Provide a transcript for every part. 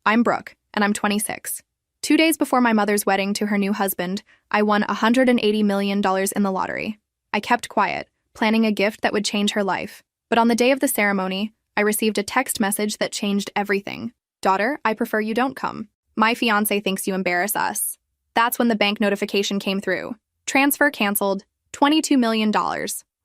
I'm Brooke, and I'm 26. 2 days before my mother's wedding to her new husband, I won $180 million in the lottery. I kept quiet, planning a gift that would change her life. But on the day of the ceremony, I received a text message that changed everything. Daughter, I prefer you don't come. My fiancé thinks you embarrass us. That's when the bank notification came through. Transfer canceled, $22 million.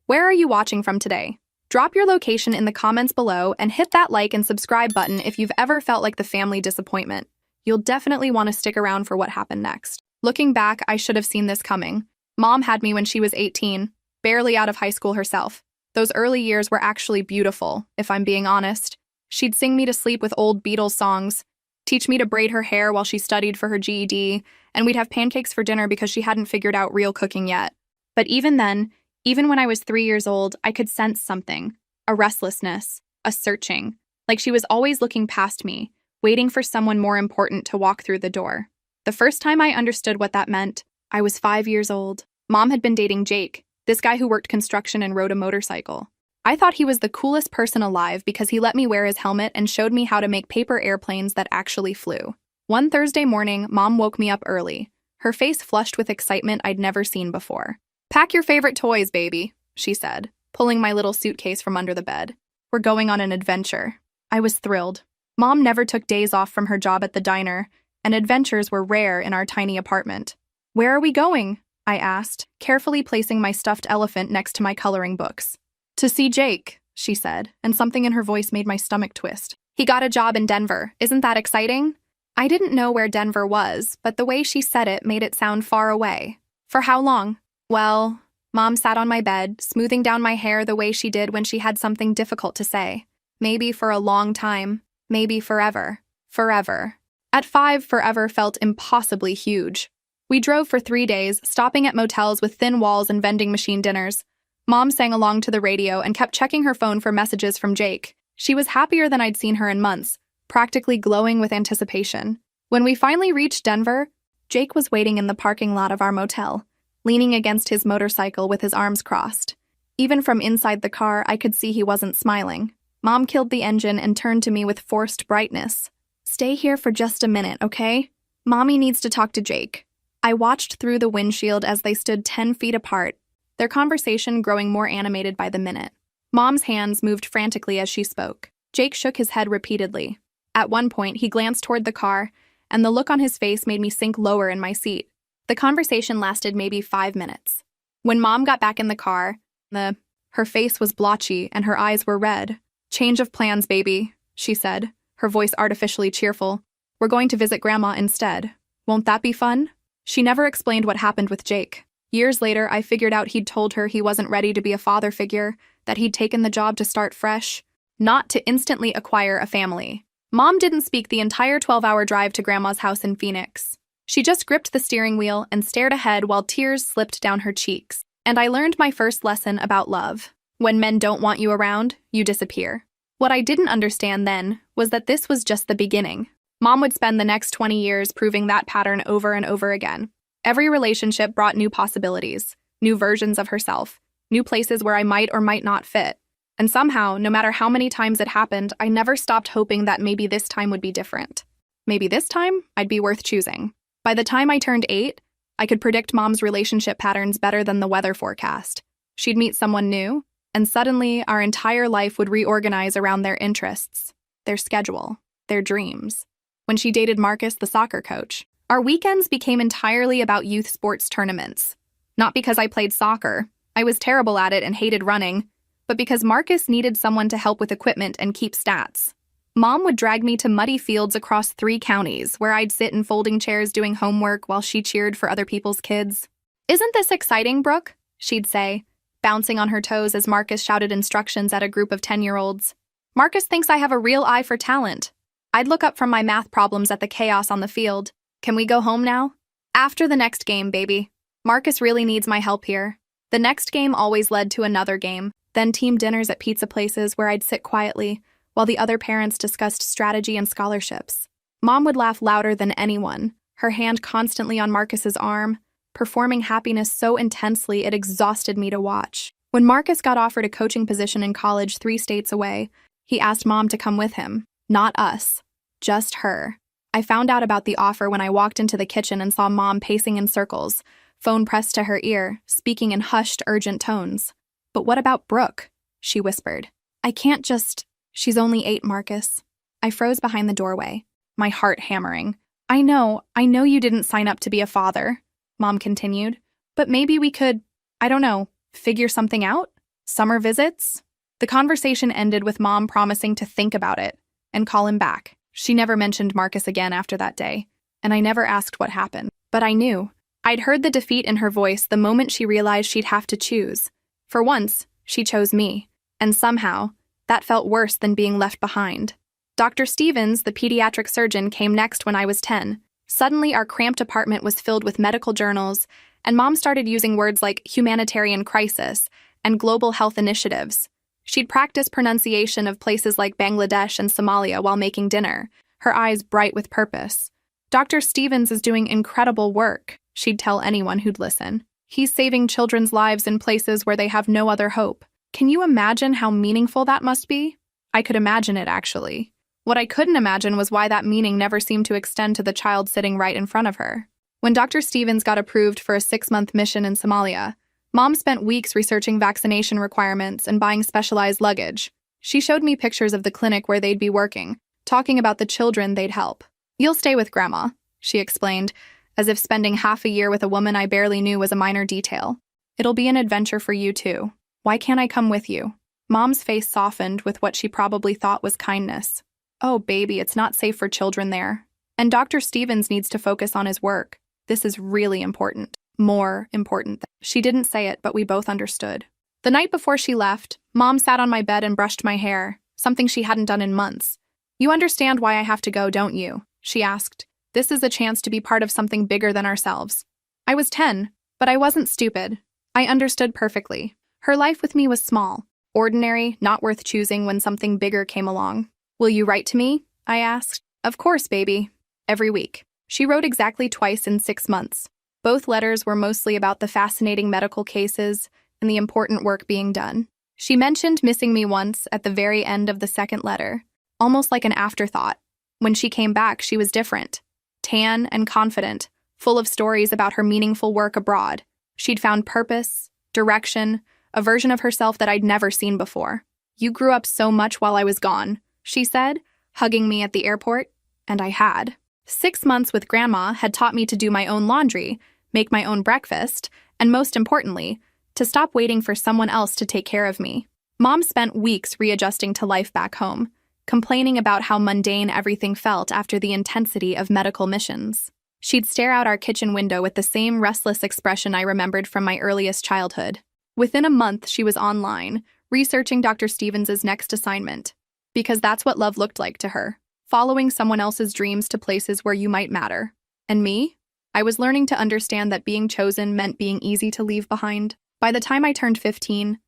Where are you watching from today? Drop your location in the comments below and hit that like and subscribe button if you've ever felt like the family disappointment. You'll definitely want to stick around for what happened next. Looking back, I should have seen this coming. Mom had me when she was 18, barely out of high school herself. Those early years were actually beautiful, if I'm being honest. She'd sing me to sleep with old Beatles songs, teach me to braid her hair while she studied for her GED, and we'd have pancakes for dinner because she hadn't figured out real cooking yet. But even then, even when I was 3 years old, I could sense something, a restlessness, a searching, like she was always looking past me, waiting for someone more important to walk through the door. The first time I understood what that meant, I was 5 years old. Mom had been dating Jake, this guy who worked construction and rode a motorcycle. I thought he was the coolest person alive because he let me wear his helmet and showed me how to make paper airplanes that actually flew. One Thursday morning, Mom woke me up early, her face flushed with excitement I'd never seen before. "Pack your favorite toys, baby," she said, pulling my little suitcase from under the bed. "We're going on an adventure." I was thrilled. Mom never took days off from her job at the diner, and adventures were rare in our tiny apartment. "Where are we going?" I asked, carefully placing my stuffed elephant next to my coloring books. "To see Jake," she said, and something in her voice made my stomach twist. "He got a job in Denver. Isn't that exciting?" I didn't know where Denver was, but the way she said it made it sound far away. "For how long?" "Well," Mom sat on my bed, smoothing down my hair the way she did when she had something difficult to say. "Maybe for a long time. Maybe forever." Forever. At 5, forever felt impossibly huge. We drove for 3 days, stopping at motels with thin walls and vending machine dinners. Mom sang along to the radio and kept checking her phone for messages from Jake. She was happier than I'd seen her in months, practically glowing with anticipation. When we finally reached Denver, Jake was waiting in the parking lot of our motel, leaning against his motorcycle with his arms crossed. Even from inside the car, I could see he wasn't smiling. Mom killed the engine and turned to me with forced brightness. "Stay here for just a minute, okay? Mommy needs to talk to Jake." I watched through the windshield as they stood 10 feet apart, their conversation growing more animated by the minute. Mom's hands moved frantically as she spoke. Jake shook his head repeatedly. At one point, he glanced toward the car, and the look on his face made me sink lower in my seat. The conversation lasted maybe 5 minutes. When Mom got back in the car, her face was blotchy and her eyes were red. "Change of plans, baby," she said, her voice artificially cheerful. "We're going to visit Grandma instead. Won't that be fun?" She never explained what happened with Jake. Years later, I figured out he'd told her he wasn't ready to be a father figure, that he'd taken the job to start fresh, not to instantly acquire a family. Mom didn't speak the entire 12-hour drive to Grandma's house in Phoenix. She just gripped the steering wheel and stared ahead while tears slipped down her cheeks. And I learned my first lesson about love. When men don't want you around, you disappear. What I didn't understand then was that this was just the beginning. Mom would spend the next 20 years proving that pattern over and over again. Every relationship brought new possibilities, new versions of herself, new places where I might or might not fit. And somehow, no matter how many times it happened, I never stopped hoping that maybe this time would be different. Maybe this time, I'd be worth choosing. By the time I turned 8, I could predict Mom's relationship patterns better than the weather forecast. She'd meet someone new, and suddenly our entire life would reorganize around their interests, their schedule, their dreams. When she dated Marcus, the soccer coach, our weekends became entirely about youth sports tournaments. Not because I played soccer, I was terrible at it and hated running, but because Marcus needed someone to help with equipment and keep stats. Mom would drag me to muddy fields across 3 counties where I'd sit in folding chairs doing homework while she cheered for other people's kids. "Isn't this exciting, Brooke?" she'd say, bouncing on her toes as Marcus shouted instructions at a group of 10-year-olds. "Marcus thinks I have a real eye for talent." I'd look up from my math problems at the chaos on the field. "Can we go home now?" "After the next game, baby. Marcus really needs my help here." The next game always led to another game, then team dinners at pizza places where I'd sit quietly, while the other parents discussed strategy and scholarships. Mom would laugh louder than anyone, her hand constantly on Marcus's arm, performing happiness so intensely it exhausted me to watch. When Marcus got offered a coaching position in college 3 states away, he asked Mom to come with him. Not us. Just her. I found out about the offer when I walked into the kitchen and saw Mom pacing in circles, phone pressed to her ear, speaking in hushed, urgent tones. "But what about Brooke?" she whispered. "I can't just—" "She's only 8, Marcus." I froze behind the doorway, my heart hammering. I know you didn't sign up to be a father," Mom continued. "But maybe we could, I don't know, figure something out? Summer visits?" The conversation ended with Mom promising to think about it and call him back. She never mentioned Marcus again after that day, and I never asked what happened. But I knew. I'd heard the defeat in her voice the moment she realized she'd have to choose. For once, she chose me, and somehow, that felt worse than being left behind. Dr. Stevens, the pediatric surgeon, came next when I was 10. Suddenly, our cramped apartment was filled with medical journals, and Mom started using words like humanitarian crisis and global health initiatives. She'd practice pronunciation of places like Bangladesh and Somalia while making dinner, her eyes bright with purpose. "Dr. Stevens is doing incredible work," she'd tell anyone who'd listen. "He's saving children's lives in places where they have no other hope." Can you imagine how meaningful that must be? I could imagine it, actually. What I couldn't imagine was why that meaning never seemed to extend to the child sitting right in front of her. When Dr. Stevens got approved for a 6-month mission in Somalia, Mom spent weeks researching vaccination requirements and buying specialized luggage. She showed me pictures of the clinic where they'd be working, talking about the children they'd help. "You'll stay with Grandma," she explained, as if spending half a year with a woman I barely knew was a minor detail. "It'll be an adventure for you, too. Why can't I come with you?" Mom's face softened with what she probably thought was kindness. "Oh, baby, it's not safe for children there. And Dr. Stevens needs to focus on his work. This is really important. More important." She didn't say it, but we both understood. The night before she left, Mom sat on my bed and brushed my hair, something she hadn't done in months. "You understand why I have to go, don't you?" she asked. "This is a chance to be part of something bigger than ourselves." I was 10, but I wasn't stupid. I understood perfectly. Her life with me was small, ordinary, not worth choosing when something bigger came along. "Will you write to me?" I asked. "Of course, baby." Every week. She wrote exactly twice in 6 months. Both letters were mostly about the fascinating medical cases and the important work being done. She mentioned missing me once at the very end of the second letter, almost like an afterthought. When she came back, she was different. Tan and confident, full of stories about her meaningful work abroad. She'd found purpose, direction, a version of herself that I'd never seen before. "You grew up so much while I was gone," she said, hugging me at the airport. And I had. 6 months with Grandma had taught me to do my own laundry, make my own breakfast, and most importantly, to stop waiting for someone else to take care of me. Mom spent weeks readjusting to life back home, complaining about how mundane everything felt after the intensity of medical missions. She'd stare out our kitchen window with the same restless expression I remembered from my earliest childhood. Within a month, she was online, researching Dr. Stevens' next assignment. Because that's what love looked like to her, following someone else's dreams to places where you might matter. And me? I was learning to understand that being chosen meant being easy to leave behind. By the time I turned 15,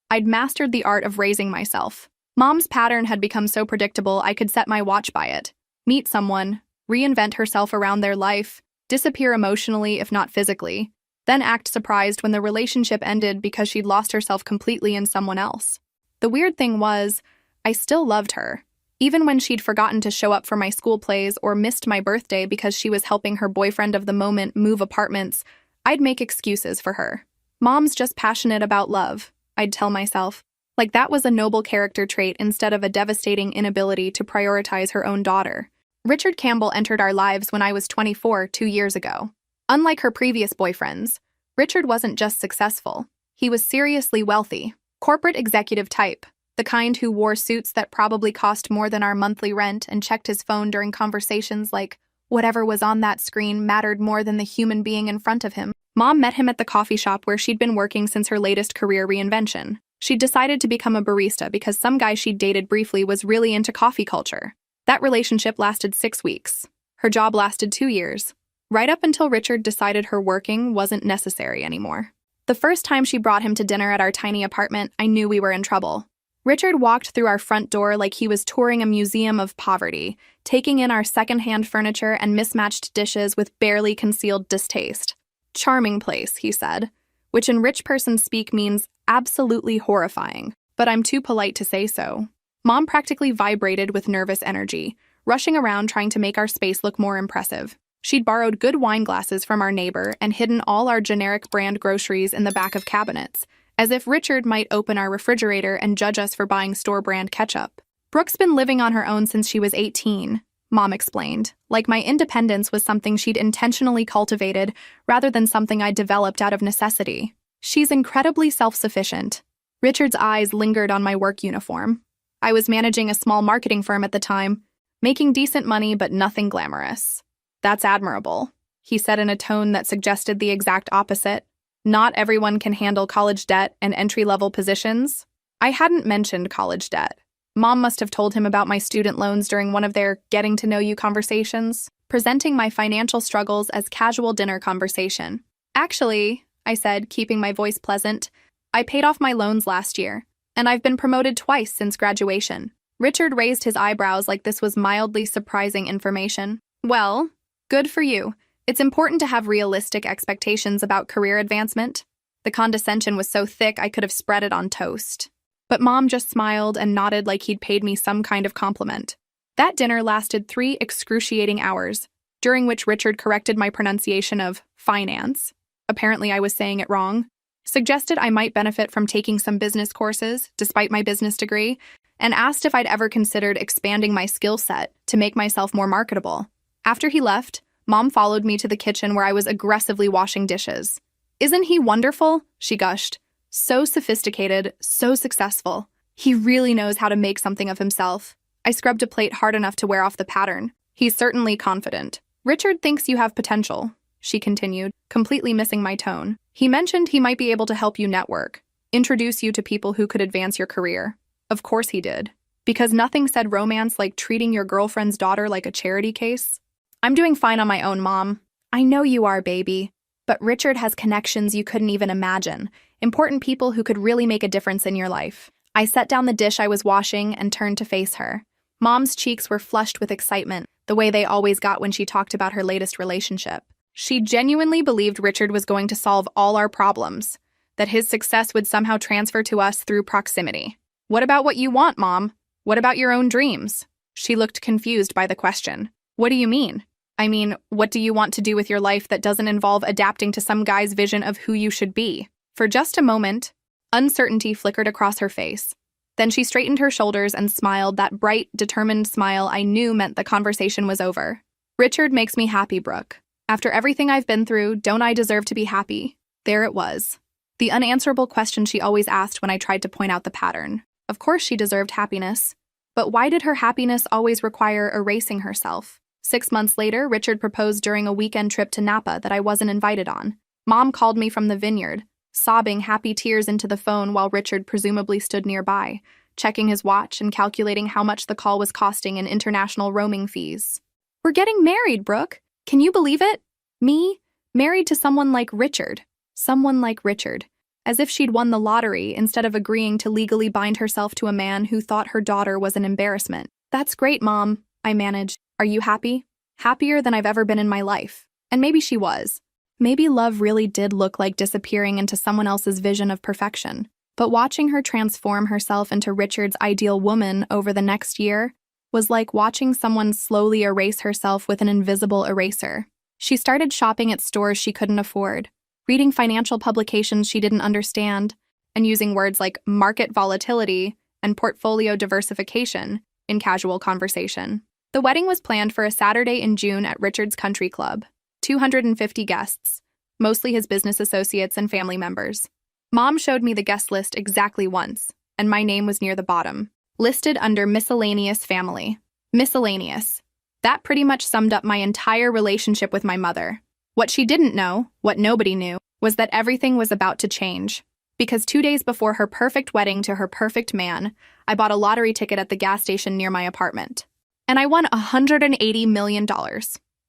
I'd mastered the art of raising myself. Mom's pattern had become so predictable I could set my watch by it. Meet someone, reinvent herself around their life, disappear emotionally if not physically, then act surprised when the relationship ended because she'd lost herself completely in someone else. The weird thing was, I still loved her. Even when she'd forgotten to show up for my school plays or missed my birthday because she was helping her boyfriend of the moment move apartments, I'd make excuses for her. Mom's just passionate about love, I'd tell myself. Like that was a noble character trait instead of a devastating inability to prioritize her own daughter. Richard Campbell entered our lives when I was 24 2 years ago. Unlike her previous boyfriends, Richard wasn't just successful. He was seriously wealthy. Corporate executive type. The kind who wore suits that probably cost more than our monthly rent and checked his phone during conversations like whatever was on that screen mattered more than the human being in front of him. Mom met him at the coffee shop where she'd been working since her latest career reinvention. She'd decided to become a barista because some guy she'd dated briefly was really into coffee culture. That relationship lasted 6 weeks. Her job lasted 2 years. Right up until Richard decided her working wasn't necessary anymore. The first time she brought him to dinner at our tiny apartment, I knew we were in trouble. Richard walked through our front door like he was touring a museum of poverty, taking in our secondhand furniture and mismatched dishes with barely concealed distaste. "Charming place," he said, which in rich person speak means absolutely horrifying, but I'm too polite to say so. Mom practically vibrated with nervous energy, rushing around trying to make our space look more impressive. She'd borrowed good wine glasses from our neighbor and hidden all our generic brand groceries in the back of cabinets, as if Richard might open our refrigerator and judge us for buying store-brand ketchup. Brooke's been living on her own since she was 18, Mom explained, like my independence was something she'd intentionally cultivated rather than something I'd developed out of necessity. She's incredibly self-sufficient. Richard's eyes lingered on my work uniform. I was managing a small marketing firm at the time, making decent money but nothing glamorous. That's admirable, he said in a tone that suggested the exact opposite. Not everyone can handle college debt and entry-level positions. I hadn't mentioned college debt. Mom must have told him about my student loans during one of their getting-to-know-you conversations, presenting my financial struggles as casual dinner conversation. Actually, I said, keeping my voice pleasant, I paid off my loans last year, and I've been promoted twice since graduation. Richard raised his eyebrows like this was mildly surprising information. Well, good for you. It's important to have realistic expectations about career advancement. The condescension was so thick I could have spread it on toast. But Mom just smiled and nodded like he'd paid me some kind of compliment. That dinner lasted 3 excruciating hours, during which Richard corrected my pronunciation of finance. Apparently I was saying it wrong. Suggested I might benefit from taking some business courses, despite my business degree, and asked if I'd ever considered expanding my skill set to make myself more marketable. After he left, Mom followed me to the kitchen where I was aggressively washing dishes. "Isn't he wonderful?" she gushed. "So sophisticated, so successful. He really knows how to make something of himself." I scrubbed a plate hard enough to wear off the pattern. "He's certainly confident. Richard thinks you have potential," she continued, completely missing my tone. "He mentioned he might be able to help you network, introduce you to people who could advance your career." Of course he did. Because nothing said romance like treating your girlfriend's daughter like a charity case. "I'm doing fine on my own, Mom." "I know you are, baby. But Richard has connections you couldn't even imagine. Important people who could really make a difference in your life." I set down the dish I was washing and turned to face her. Mom's cheeks were flushed with excitement, the way they always got when she talked about her latest relationship. She genuinely believed Richard was going to solve all our problems, that his success would somehow transfer to us through proximity. "What about what you want, Mom? What about your own dreams?" She looked confused by the question. "What do you mean?" "I mean, what do you want to do with your life that doesn't involve adapting to some guy's vision of who you should be?" For just a moment, uncertainty flickered across her face. Then she straightened her shoulders and smiled, that bright, determined smile I knew meant the conversation was over. "Richard makes me happy, Brooke. After everything I've been through, don't I deserve to be happy?" There it was. The unanswerable question she always asked when I tried to point out the pattern. Of course she deserved happiness. But why did her happiness always require erasing herself? 6 months later, Richard proposed during a weekend trip to Napa that I wasn't invited on. Mom called me from the vineyard, sobbing happy tears into the phone while Richard presumably stood nearby, checking his watch and calculating how much the call was costing in international roaming fees. "We're getting married, Brooke. Can you believe it? Me, married to someone like Richard. Someone like Richard. As if she'd won the lottery instead of agreeing to legally bind herself to a man who thought her daughter was an embarrassment." "That's great, Mom," I managed. "Are you happy?" "Happier than I've ever been in my life." And maybe she was. Maybe love really did look like disappearing into someone else's vision of perfection. But watching her transform herself into Richard's ideal woman over the next year was like watching someone slowly erase herself with an invisible eraser. She started shopping at stores she couldn't afford, reading financial publications she didn't understand, and using words like market volatility and portfolio diversification in casual conversation. The wedding was planned for a Saturday in June at Richard's Country Club. 250 guests, mostly his business associates and family members. Mom showed me the guest list exactly once, and my name was near the bottom, listed under miscellaneous family. Miscellaneous. That pretty much summed up my entire relationship with my mother. What she didn't know, what nobody knew, was that everything was about to change. Because 2 days before her perfect wedding to her perfect man, I bought a lottery ticket at the gas station near my apartment. And I won $180 million.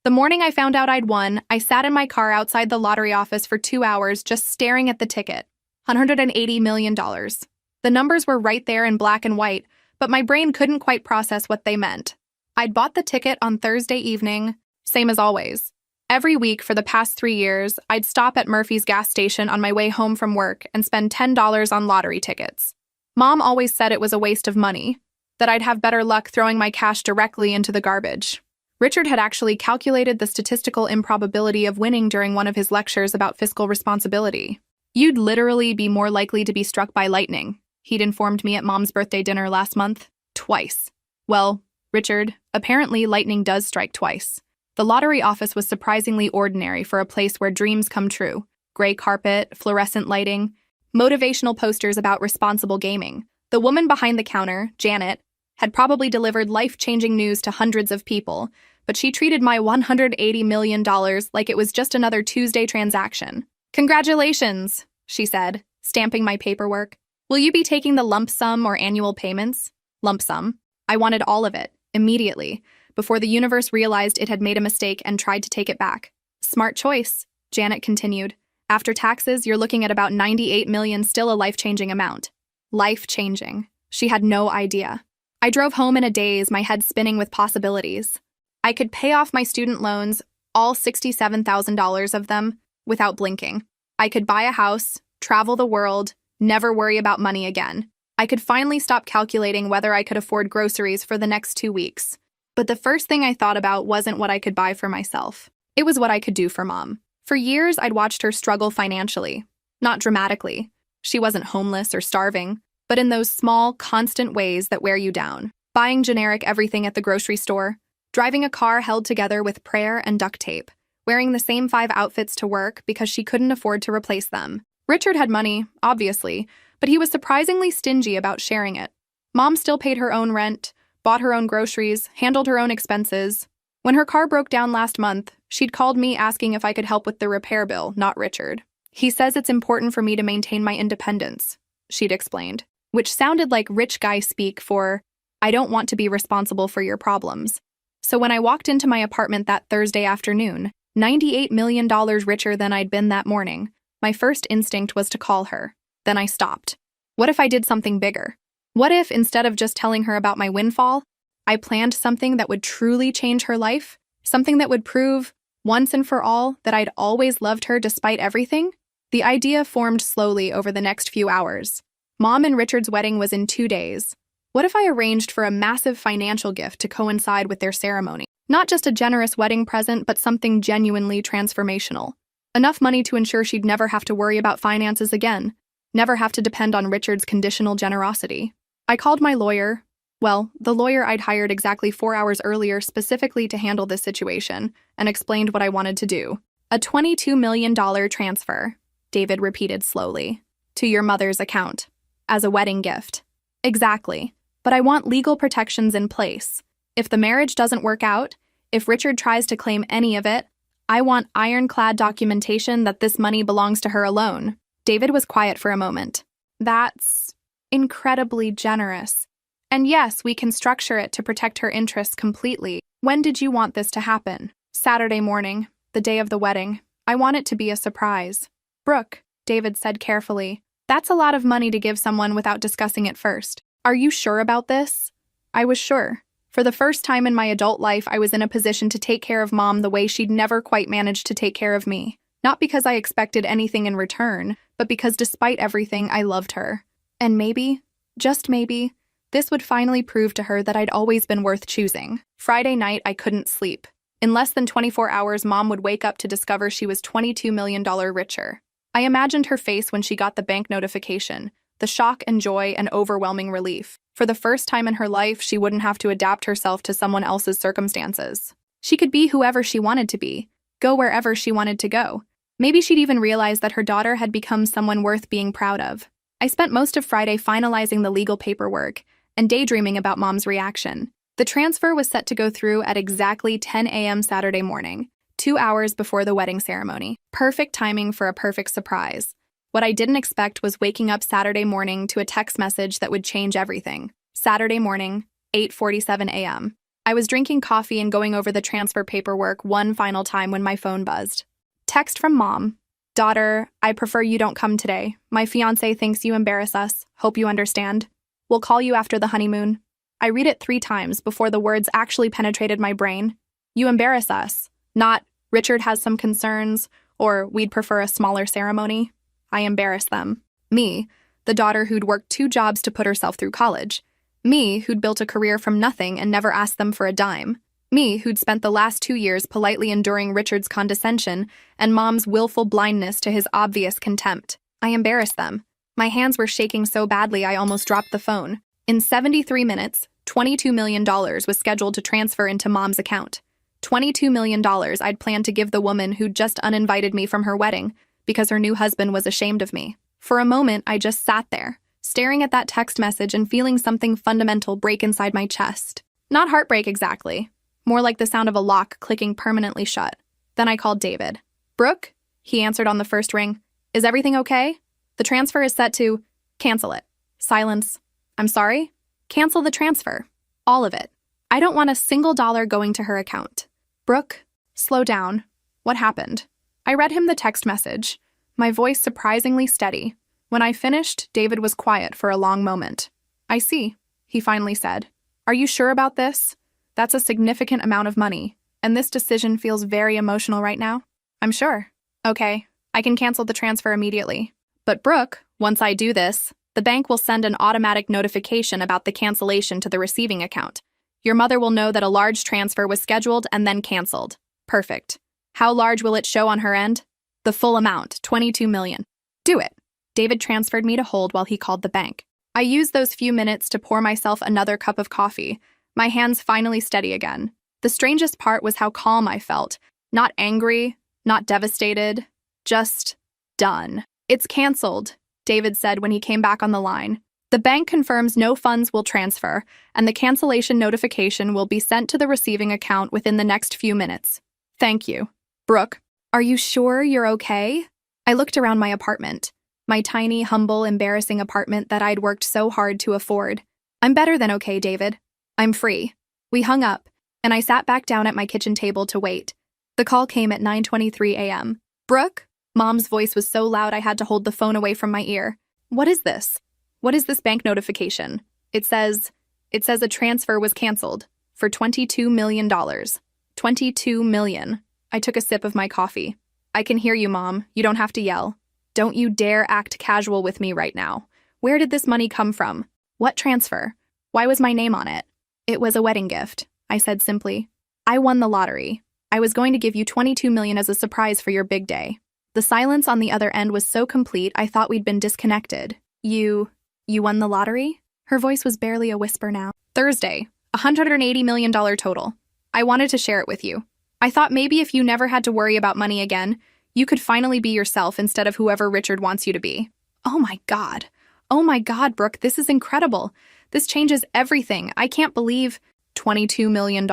The morning I found out I'd won, I sat in my car outside the lottery office for 2 hours just staring at the ticket. $180 million. The numbers were right there in black and white, but my brain couldn't quite process what they meant. I'd bought the ticket on Thursday evening, same as always. Every week for the past 3 years, I'd stop at Murphy's gas station on my way home from work and spend $10 on lottery tickets. Mom always said it was a waste of money, that I'd have better luck throwing my cash directly into the garbage. Richard had actually calculated the statistical improbability of winning during one of his lectures about fiscal responsibility. You'd literally be more likely to be struck by lightning, he'd informed me at Mom's birthday dinner last month. Twice. Well, Richard, apparently lightning does strike twice. The lottery office was surprisingly ordinary for a place where dreams come true. Gray carpet, fluorescent lighting, motivational posters about responsible gaming. The woman behind the counter, Janet, had probably delivered life-changing news to hundreds of people, but she treated my $180 million like it was just another Tuesday transaction. "Congratulations," she said, stamping my paperwork. "Will you be taking the lump sum or annual payments?" Lump sum. I wanted all of it, immediately, before the universe realized it had made a mistake and tried to take it back. "Smart choice," Janet continued. "After taxes, you're looking at about $98 million, still a life-changing amount." Life-changing. She had no idea. I drove home in a daze, my head spinning with possibilities. I could pay off my student loans, all $67,000 of them, without blinking. I could buy a house, travel the world, never worry about money again. I could finally stop calculating whether I could afford groceries for the next 2 weeks. But the first thing I thought about wasn't what I could buy for myself. It was what I could do for Mom. For years, I'd watched her struggle financially. Not dramatically. She wasn't homeless or starving, but in those small, constant ways that wear you down. Buying generic everything at the grocery store, driving a car held together with prayer and duct tape, wearing the same 5 outfits to work because she couldn't afford to replace them. Richard had money, obviously, but he was surprisingly stingy about sharing it. Mom still paid her own rent, bought her own groceries, handled her own expenses. When her car broke down last month, she'd called me asking if I could help with the repair bill, not Richard. "He says it's important for me to maintain my independence," she'd explained, which sounded like rich guy speak for, "I don't want to be responsible for your problems." So when I walked into my apartment that Thursday afternoon, $98 million richer than I'd been that morning, my first instinct was to call her. Then I stopped. What if I did something bigger? What if, instead of just telling her about my windfall, I planned something that would truly change her life? Something that would prove, once and for all, that I'd always loved her despite everything? The idea formed slowly over the next few hours. Mom and Richard's wedding was in 2 days. What if I arranged for a massive financial gift to coincide with their ceremony? Not just a generous wedding present, but something genuinely transformational. Enough money to ensure she'd never have to worry about finances again, never have to depend on Richard's conditional generosity. I called my lawyer. Well, the lawyer I'd hired exactly 4 hours earlier specifically to handle this situation, and explained what I wanted to do. "A $22 million transfer," David repeated slowly, "to your mother's account, as a wedding gift." "Exactly. But I want legal protections in place. If the marriage doesn't work out, if Richard tries to claim any of it, I want ironclad documentation that this money belongs to her alone." David was quiet for a moment. "That's incredibly generous. And yes, we can structure it to protect her interests completely. When did you want this to happen?" "Saturday morning, the day of the wedding. I want it to be a surprise." "Brooke," David said carefully, "that's a lot of money to give someone without discussing it first. Are you sure about this?" I was sure. For the first time in my adult life, I was in a position to take care of Mom the way she'd never quite managed to take care of me. Not because I expected anything in return, but because despite everything, I loved her. And maybe, just maybe, this would finally prove to her that I'd always been worth choosing. Friday night, I couldn't sleep. In less than 24 hours, Mom would wake up to discover she was $22 million richer. I imagined her face when she got the bank notification, the shock and joy and overwhelming relief. For the first time in her life, she wouldn't have to adapt herself to someone else's circumstances. She could be whoever she wanted to be, go wherever she wanted to go. Maybe she'd even realize that her daughter had become someone worth being proud of. I spent most of Friday finalizing the legal paperwork and daydreaming about Mom's reaction. The transfer was set to go through at exactly 10 a.m. Saturday morning, 2 hours before the wedding ceremony. Perfect timing for a perfect surprise. What I didn't expect was waking up Saturday morning to a text message that would change everything. Saturday morning, 8:47 a.m. I was drinking coffee and going over the transfer paperwork one final time when my phone buzzed. Text from Mom. "Daughter, I prefer you don't come today. My fiancé thinks you embarrass us. Hope you understand. We'll call you after the honeymoon." I read it 3 times before the words actually penetrated my brain. You embarrass us. Not, Richard has some concerns, or we'd prefer a smaller ceremony. I embarrass them. Me, the daughter who'd worked 2 jobs to put herself through college. Me, who'd built a career from nothing and never asked them for a dime. Me, who'd spent the last 2 years politely enduring Richard's condescension and Mom's willful blindness to his obvious contempt. I embarrassed them. My hands were shaking so badly I almost dropped the phone. In 73 minutes, $22 million was scheduled to transfer into Mom's account. $22 million I'd planned to give the woman who'd just uninvited me from her wedding because her new husband was ashamed of me. For a moment, I just sat there, staring at that text message and feeling something fundamental break inside my chest. Not heartbreak exactly, more like the sound of a lock clicking permanently shut. Then I called David. "Brooke?" He answered on the first ring. "Is everything okay? The transfer is set to..." "Cancel it." Silence. "I'm sorry?" "Cancel the transfer. All of it. I don't want a single dollar going to her account." "Brooke, slow down. What happened?" I read him the text message, my voice surprisingly steady. When I finished, David was quiet for a long moment. "I see," he finally said. "Are you sure about this? That's a significant amount of money, and this decision feels very emotional right now." "I'm sure." "Okay, I can cancel the transfer immediately. But Brooke, once I do this, the bank will send an automatic notification about the cancellation to the receiving account. Your mother will know that a large transfer was scheduled and then canceled." "Perfect. How large will it show on her end?" "The full amount, $22 million. "Do it." David transferred me to hold while he called the bank. I used those few minutes to pour myself another cup of coffee, my hands finally steady again. The strangest part was how calm I felt. Not angry, not devastated, just done. "It's canceled," David said when he came back on the line. "The bank confirms no funds will transfer, and the cancellation notification will be sent to the receiving account within the next few minutes." "Thank you." "Brooke, are you sure you're okay?" I looked around my apartment, my tiny, humble, embarrassing apartment that I'd worked so hard to afford. "I'm better than okay, David. I'm free." We hung up, and I sat back down at my kitchen table to wait. The call came at 9:23 a.m. "Brooke?" Mom's voice was so loud I had to hold the phone away from my ear. "What is this? What is this bank notification? It says a transfer was canceled for $22 million. $22 million. I took a sip of my coffee. "I can hear you, Mom. You don't have to yell. Don't you dare act casual with me right now. Where did this money come from? What transfer? Why was my name on it?" "It was a wedding gift," I said simply. "I won the lottery. I was going to give you $22 million as a surprise for your big day." The silence on the other end was so complete I thought we'd been disconnected. You won the lottery?" Her voice was barely a whisper now. "Thursday, $180 million total. I wanted to share it with you. I thought maybe if you never had to worry about money again, you could finally be yourself instead of whoever Richard wants you to be." Oh my God. Oh my God, Brooke, this is incredible. This changes everything. I can't believe $22 million?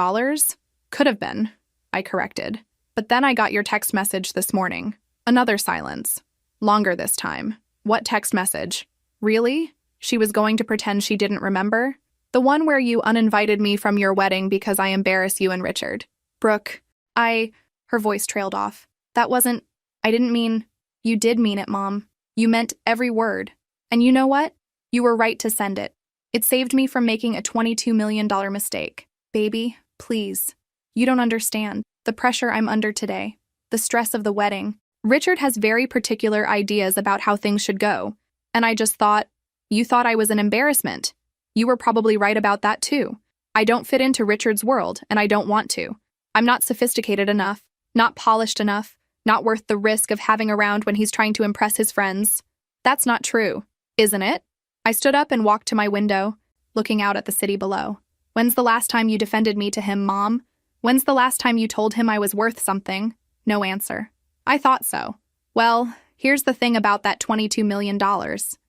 Could have been, I corrected. But then I got your text message this morning. Another silence. Longer this time. "What text message?" "Really? She was going to pretend she didn't remember? The one where you uninvited me from your wedding because I embarrass you and Richard." "Brooke, Her voice trailed off. I didn't mean..." "You did mean it, Mom. You meant every word. And you know what? You were right to send it. It saved me from making a $22 million mistake. Baby, please. You don't understand. The pressure I'm under today. The stress of the wedding. Richard has very particular ideas about how things should go. And I just thought, you thought I was an embarrassment. You were probably right about that too. I don't fit into Richard's world, and I don't want to. I'm not sophisticated enough, not polished enough, not worth the risk of having around when he's trying to impress his friends. That's not true, isn't it?" I stood up and walked to my window, looking out at the city below. "When's the last time you defended me to him, Mom? When's the last time you told him I was worth something?" No answer. "I thought so. Well, here's the thing about that $22 million.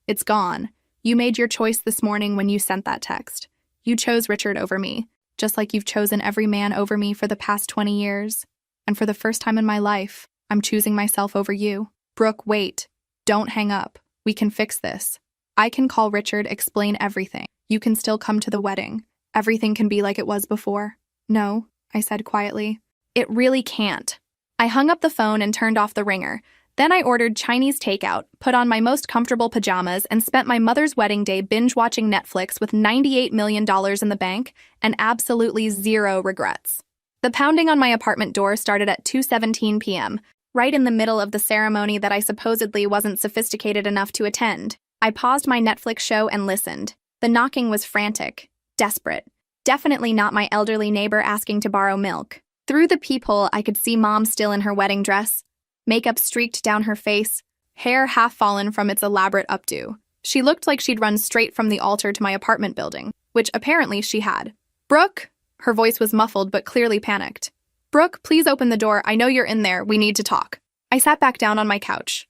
It's gone. You made your choice this morning when you sent that text. You chose Richard over me, just like you've chosen every man over me for the past 20 years. And for the first time in my life, I'm choosing myself over you. Brooke, wait. Don't hang up. We can fix this. I can call Richard, explain everything. You can still come to the wedding. Everything can be like it was before." "No," I said quietly. "It really can't." I hung up the phone and turned off the ringer. Then I ordered Chinese takeout, put on my most comfortable pajamas, and spent my mother's wedding day binge-watching Netflix with $98 million in the bank and absolutely zero regrets. The pounding on my apartment door started at 2:17 p.m., right in the middle of the ceremony that I supposedly wasn't sophisticated enough to attend. I paused my Netflix show and listened. The knocking was frantic, desperate. Definitely not my elderly neighbor asking to borrow milk. Through the peephole, I could see Mom still in her wedding dress, makeup streaked down her face, hair half fallen from its elaborate updo. She looked like she'd run straight from the altar to my apartment building, which apparently she had. "Brooke?" Her voice was muffled but clearly panicked. "Brooke, please open the door. I know you're in there. We need to talk." I sat back down on my couch.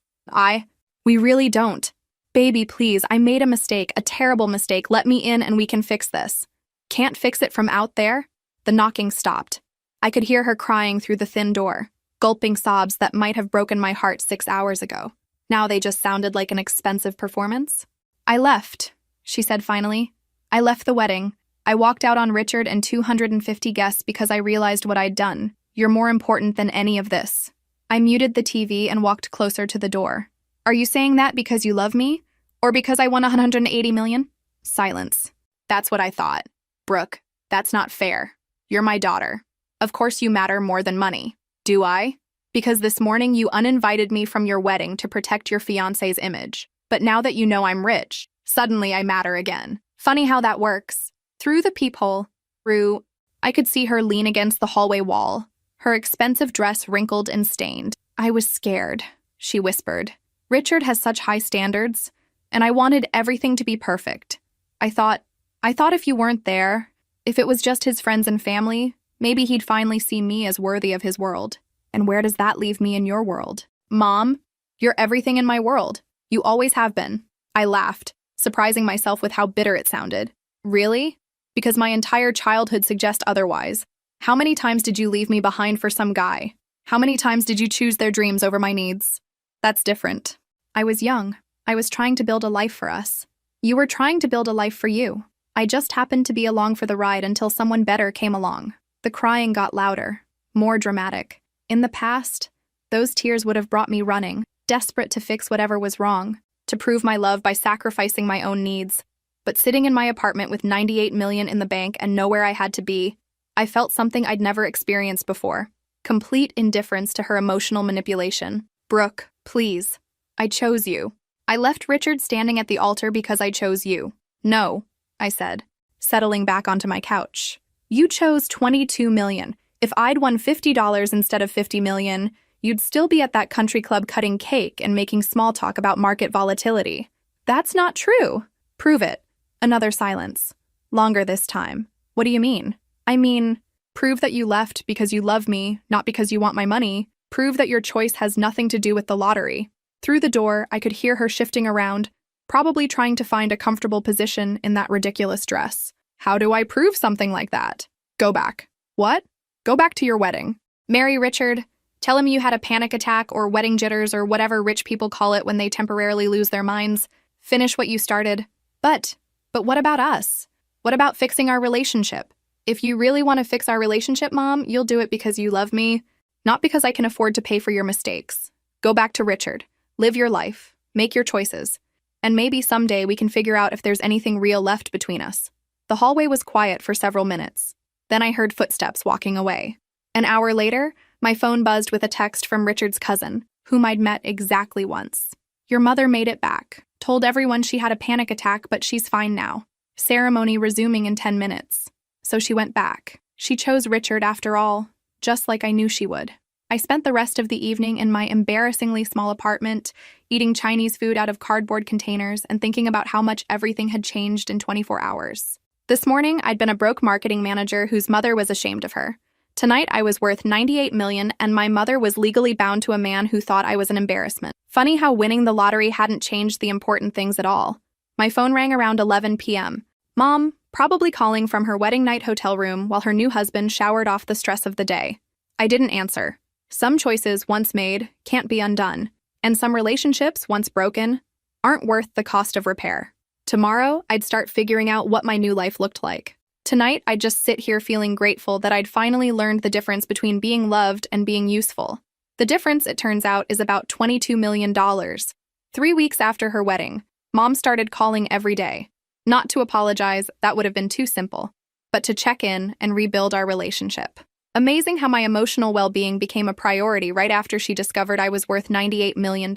We really don't. Baby, please, I made a mistake, a terrible mistake. Let me in and we can fix this. Can't fix it from out there? The knocking stopped. I could hear her crying through the thin door, gulping sobs that might have broken my heart 6 hours ago. Now they just sounded like an expensive performance. "I left," she said finally. "I left the wedding. I walked out on Richard and 250 guests because I realized what I'd done. You're more important than any of this." I muted the TV and walked closer to the door. "Are you saying that because you love me? Or because I won 180 million? Silence. "That's what I thought. Brooke, that's not fair. You're my daughter. Of course you matter more than money. Do I? Because this morning you uninvited me from your wedding to protect your fiancé's image. But now that you know I'm rich, suddenly I matter again. Funny how that works." Through the peephole, I could see her lean against the hallway wall, her expensive dress wrinkled and stained. "I was scared," she whispered. "Richard has such high standards, and I wanted everything to be perfect. I thought if you weren't there, if it was just his friends and family, maybe he'd finally see me as worthy of his world. And where does that leave me in your world? Mom, you're everything in my world. You always have been." I laughed, surprising myself with how bitter it sounded. "Really? Because my entire childhood suggests otherwise. How many times did you leave me behind for some guy? How many times did you choose their dreams over my needs? That's different. I was young. I was trying to build a life for us. You were trying to build a life for you. I just happened to be along for the ride until someone better came along." The crying got louder, more dramatic. In the past, those tears would have brought me running, desperate to fix whatever was wrong, to prove my love by sacrificing my own needs. But sitting in my apartment with 98 million in the bank and nowhere I had to be, I felt something I'd never experienced before. Complete indifference to her emotional manipulation. "Brooke, please. I chose you. I left Richard standing at the altar because I chose you." "No," I said, settling back onto my couch. "You chose 22 million. If I'd won $50 instead of 50 million, you'd still be at that country club cutting cake and making small talk about market volatility." "That's not true." "Prove it." Another silence. Longer this time. "What do you mean?" "I mean, prove that you left because you love me, not because you want my money. Prove that your choice has nothing to do with the lottery." Through the door, I could hear her shifting around, probably trying to find a comfortable position in that ridiculous dress. "How do I prove something like that?" "Go back." "What?" "Go back to your wedding. Marry Richard. Tell him you had a panic attack or wedding jitters or whatever rich people call it when they temporarily lose their minds. Finish what you started. But what about us? What about fixing our relationship? If you really want to fix our relationship, Mom, you'll do it because you love me, not because I can afford to pay for your mistakes. Go back to Richard. Live your life. Make your choices. And maybe someday we can figure out if there's anything real left between us." The hallway was quiet for several minutes. Then I heard footsteps walking away. An hour later, my phone buzzed with a text from Richard's cousin, whom I'd met exactly once. "Your mother made it back. Told everyone she had a panic attack, but she's fine now. Ceremony resuming in 10 minutes. So she went back. She chose Richard after all, just like I knew she would." I spent the rest of the evening in my embarrassingly small apartment, eating Chinese food out of cardboard containers and thinking about how much everything had changed in 24 hours. This morning, I'd been a broke marketing manager whose mother was ashamed of her. Tonight, I was worth 98 million and my mother was legally bound to a man who thought I was an embarrassment. Funny how winning the lottery hadn't changed the important things at all. My phone rang around 11 p.m. Mom, probably calling from her wedding night hotel room while her new husband showered off the stress of the day. I didn't answer. Some choices, once made, can't be undone, and some relationships, once broken, aren't worth the cost of repair. Tomorrow, I'd start figuring out what my new life looked like. Tonight, I'd just sit here feeling grateful that I'd finally learned the difference between being loved and being useful. The difference, it turns out, is about $22 million. 3 weeks after her wedding, Mom started calling every day. Not to apologize, that would have been too simple, but to check in and rebuild our relationship. Amazing how my emotional well-being became a priority right after she discovered I was worth $98 million.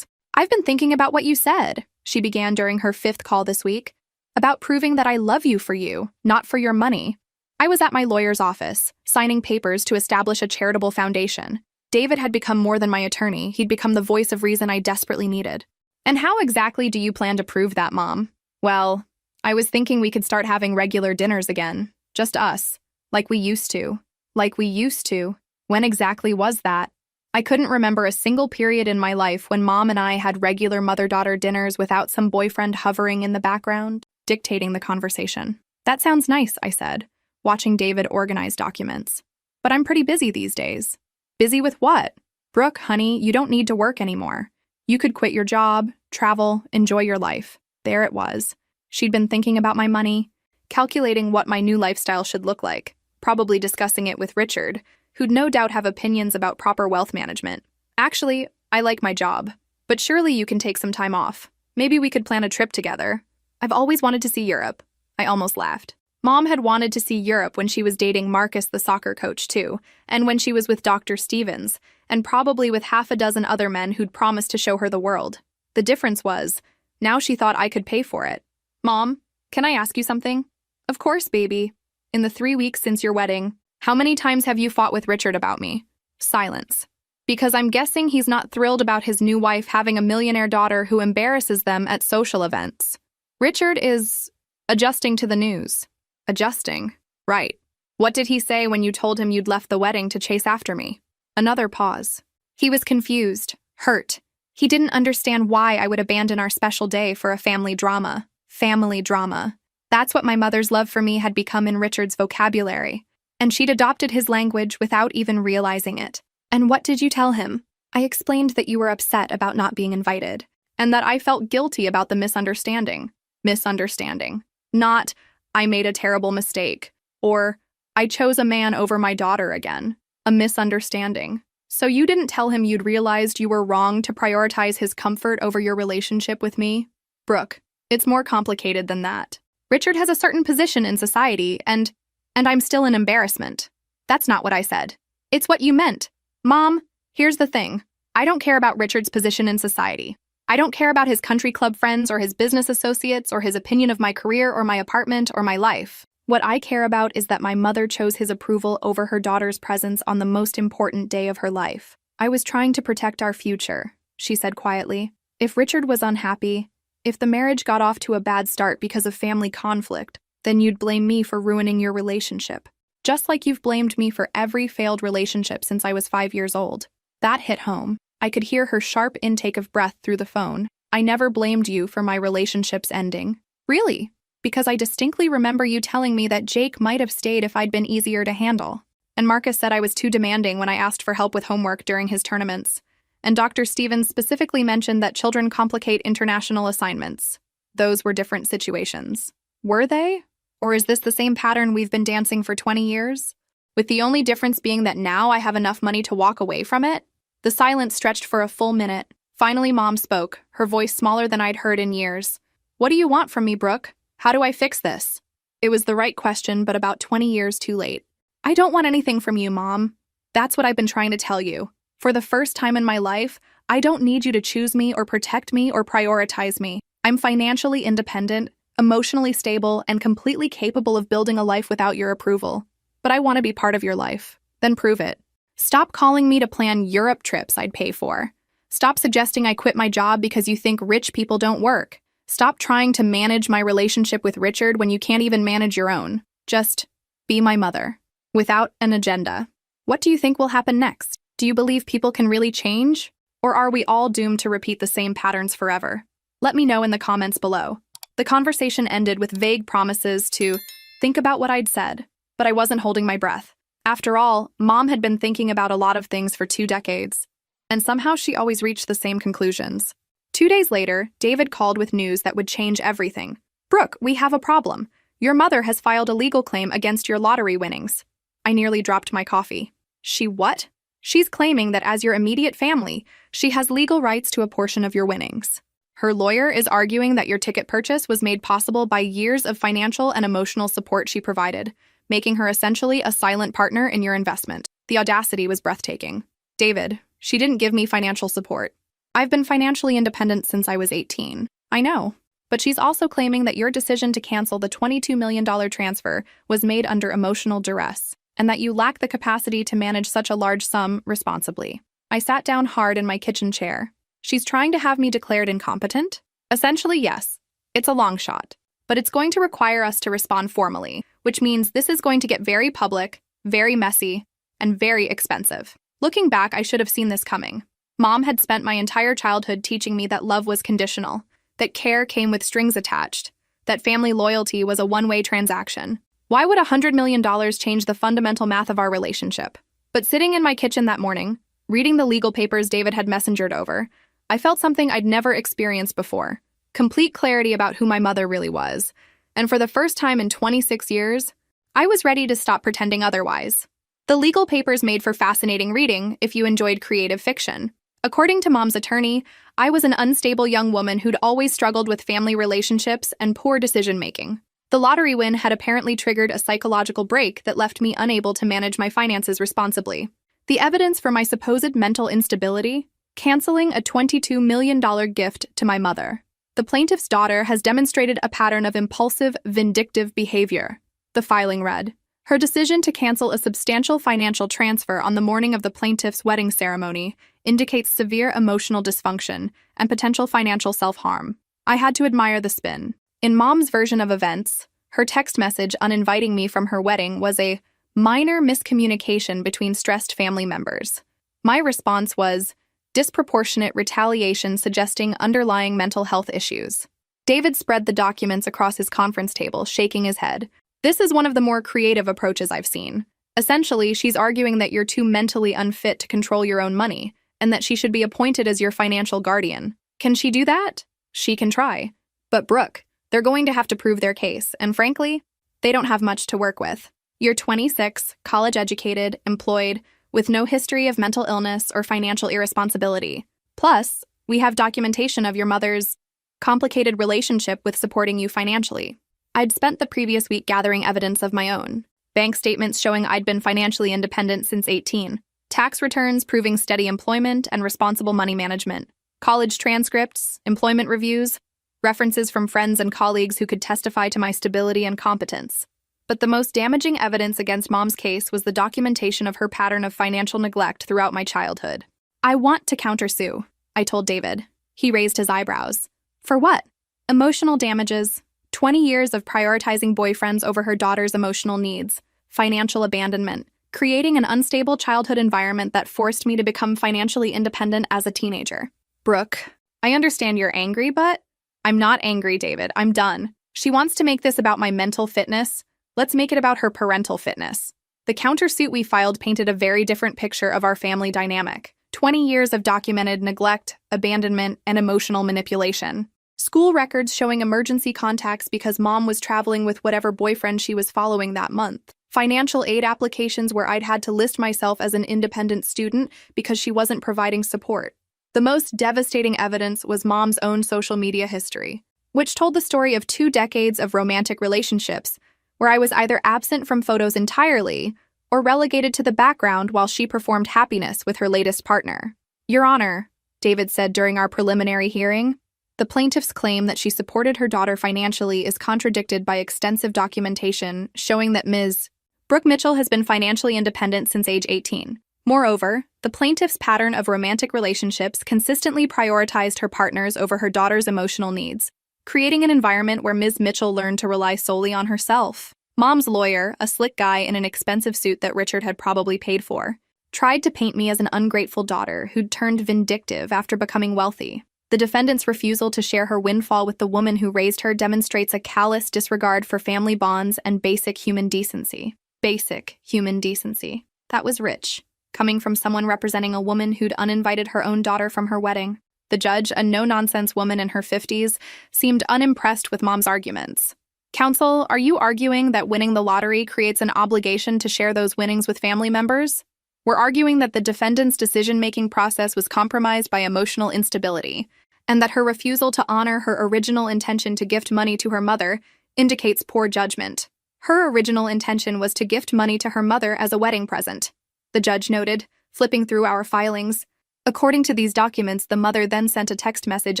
"I've been thinking about what you said," she began during her 5th call this week. About proving that I love you for you, not for your money. I was at my lawyer's office, signing papers to establish a charitable foundation. David had become more than my attorney. He'd become the voice of reason I desperately needed. And how exactly do you plan to prove that, Mom? Well, I was thinking we could start having regular dinners again. Just us. Like we used to. Like we used to. When exactly was that? I couldn't remember a single period in my life when Mom and I had regular mother-daughter dinners without some boyfriend hovering in the background, dictating the conversation. That sounds nice, I said, watching David organize documents. But I'm pretty busy these days. Busy with what? Brooke, honey, you don't need to work anymore. You could quit your job, travel, enjoy your life. There it was. She'd been thinking about my money, calculating what my new lifestyle should look like, probably discussing it with Richard, who'd no doubt have opinions about proper wealth management. Actually, I like my job, but surely you can take some time off. Maybe we could plan a trip together. I've always wanted to see Europe. I almost laughed. Mom had wanted to see Europe when she was dating Marcus, the soccer coach, too, and when she was with Dr. Stevens, and probably with half a dozen other men who'd promised to show her the world. The difference was, now she thought I could pay for it. Mom, can I ask you something? Of course, baby. In the 3 weeks since your wedding, how many times have you fought with Richard about me? Silence. Because I'm guessing he's not thrilled about his new wife having a millionaire daughter who embarrasses them at social events. Richard is adjusting to the news. Adjusting. Right. What did he say when you told him you'd left the wedding to chase after me? Another pause. He was confused, hurt. He didn't understand why I would abandon our special day for a family drama. Family drama. That's what my mother's love for me had become in Richard's vocabulary. And she'd adopted his language without even realizing it. And what did you tell him? I explained that you were upset about not being invited, and that I felt guilty about the misunderstanding. Misunderstanding. Not, I made a terrible mistake, or I chose a man over my daughter again. A misunderstanding. So you didn't tell him you'd realized you were wrong to prioritize his comfort over your relationship with me? Brooke, it's more complicated than that. Richard has a certain position in society, and I'm still an embarrassment. That's not what I said. It's what you meant. Mom, here's the thing. I don't care about Richard's position in society. I don't care about his country club friends or his business associates or his opinion of my career or my apartment or my life. What I care about is that my mother chose his approval over her daughter's presence on the most important day of her life. I was trying to protect our future, she said quietly. If Richard was unhappy, if the marriage got off to a bad start because of family conflict, then you'd blame me for ruining your relationship. Just like you've blamed me for every failed relationship since I was 5 years old. That hit home. I could hear her sharp intake of breath through the phone. I never blamed you for my relationship's ending. Really? Because I distinctly remember you telling me that Jake might have stayed if I'd been easier to handle. And Marcus said I was too demanding when I asked for help with homework during his tournaments. And Dr. Stevens specifically mentioned that children complicate international assignments. Those were different situations. Were they? Or is this the same pattern we've been dancing for 20 years? With the only difference being that now I have enough money to walk away from it? The silence stretched for a full minute. Finally, Mom spoke, her voice smaller than I'd heard in years. What do you want from me, Brooke? How do I fix this? It was the right question, but about 20 years too late. I don't want anything from you, Mom. That's what I've been trying to tell you. For the first time in my life, I don't need you to choose me or protect me or prioritize me. I'm financially independent, emotionally stable, and completely capable of building a life without your approval. But I want to be part of your life. Then prove it. Stop calling me to plan Europe trips I'd pay for. Stop suggesting I quit my job because you think rich people don't work. Stop trying to manage my relationship with Richard when you can't even manage your own. Just be my mother. Without an agenda. What do you think will happen next? Do you believe people can really change? Or are we all doomed to repeat the same patterns forever? Let me know in the comments below. The conversation ended with vague promises to think about what I'd said, but I wasn't holding my breath. After all, Mom had been thinking about a lot of things for 2 decades, and somehow she always reached the same conclusions. 2 days later, David called with news that would change everything. Brooke, we have a problem. Your mother has filed a legal claim against your lottery winnings. I nearly dropped my coffee. She what? She's claiming that as your immediate family, she has legal rights to a portion of your winnings. Her lawyer is arguing that your ticket purchase was made possible by years of financial and emotional support she provided, making her essentially a silent partner in your investment. The audacity was breathtaking. David, she didn't give me financial support. I've been financially independent since I was 18. I know. But she's also claiming that your decision to cancel the $22 million transfer was made under emotional duress, and that you lack the capacity to manage such a large sum responsibly. I sat down hard in my kitchen chair. She's trying to have me declared incompetent? Essentially, yes. It's a long shot. But it's going to require us to respond formally, which means this is going to get very public, very messy, and very expensive. Looking back, I should have seen this coming. Mom had spent my entire childhood teaching me that love was conditional, that care came with strings attached, that family loyalty was a one-way transaction. Why would $100 million change the fundamental math of our relationship? But sitting in my kitchen that morning, reading the legal papers David had messengered over, I felt something I'd never experienced before. Complete clarity about who my mother really was. And for the first time in 26 years, I was ready to stop pretending otherwise. The legal papers made for fascinating reading if you enjoyed creative fiction. According to Mom's attorney, I was an unstable young woman who'd always struggled with family relationships and poor decision-making. The lottery win had apparently triggered a psychological break that left me unable to manage my finances responsibly. The evidence for my supposed mental instability? Canceling a $22 million gift to my mother. The plaintiff's daughter has demonstrated a pattern of impulsive, vindictive behavior. The filing read. Her decision to cancel a substantial financial transfer on the morning of the plaintiff's wedding ceremony indicates severe emotional dysfunction and potential financial self-harm. I had to admire the spin. In Mom's version of events, her text message uninviting me from her wedding was a minor miscommunication between stressed family members. My response was disproportionate retaliation suggesting underlying mental health issues. David spread the documents across his conference table, shaking his head. This is one of the more creative approaches I've seen. Essentially, she's arguing that you're too mentally unfit to control your own money, and that she should be appointed as your financial guardian. Can she do that? She can try. But Brooke, they're going to have to prove their case, and frankly, they don't have much to work with. You're 26, college-educated, employed, with no history of mental illness or financial irresponsibility. Plus, we have documentation of your mother's complicated relationship with supporting you financially. I'd spent the previous week gathering evidence of my own. Bank statements showing I'd been financially independent since 18. Tax returns proving steady employment and responsible money management. College transcripts, employment reviews, references from friends and colleagues who could testify to my stability and competence. But the most damaging evidence against Mom's case was the documentation of her pattern of financial neglect throughout my childhood. I want to countersue, I told David. He raised his eyebrows. For what? Emotional damages, 20 years of prioritizing boyfriends over her daughter's emotional needs, financial abandonment, creating an unstable childhood environment that forced me to become financially independent as a teenager. Brooke, I understand you're angry, but I'm not angry, David. I'm done. She wants to make this about my mental fitness. Let's make it about her parental fitness. The countersuit we filed painted a very different picture of our family dynamic. 20 years of documented neglect, abandonment, and emotional manipulation. School records showing emergency contacts because Mom was traveling with whatever boyfriend she was following that month. Financial aid applications where I'd had to list myself as an independent student because she wasn't providing support. The most devastating evidence was Mom's own social media history, which told the story of 2 decades of romantic relationships, where I was either absent from photos entirely or relegated to the background while she performed happiness with her latest partner. Your Honor, David said during our preliminary hearing, the plaintiff's claim that she supported her daughter financially is contradicted by extensive documentation showing that Ms. Brooke Mitchell has been financially independent since age 18. Moreover, the plaintiff's pattern of romantic relationships consistently prioritized her partners over her daughter's emotional needs, creating an environment where Ms. Mitchell learned to rely solely on herself. Mom's lawyer, a slick guy in an expensive suit that Richard had probably paid for, tried to paint me as an ungrateful daughter who'd turned vindictive after becoming wealthy. The defendant's refusal to share her windfall with the woman who raised her demonstrates a callous disregard for family bonds and basic human decency. Basic human decency. That was rich, coming from someone representing a woman who'd uninvited her own daughter from her wedding. The judge, a no-nonsense woman in her 50s, seemed unimpressed with Mom's arguments. Counsel, are you arguing that winning the lottery creates an obligation to share those winnings with family members? We're arguing that the defendant's decision-making process was compromised by emotional instability, and that her refusal to honor her original intention to gift money to her mother indicates poor judgment. Her original intention was to gift money to her mother as a wedding present, the judge noted, flipping through our filings. According to these documents, the mother then sent a text message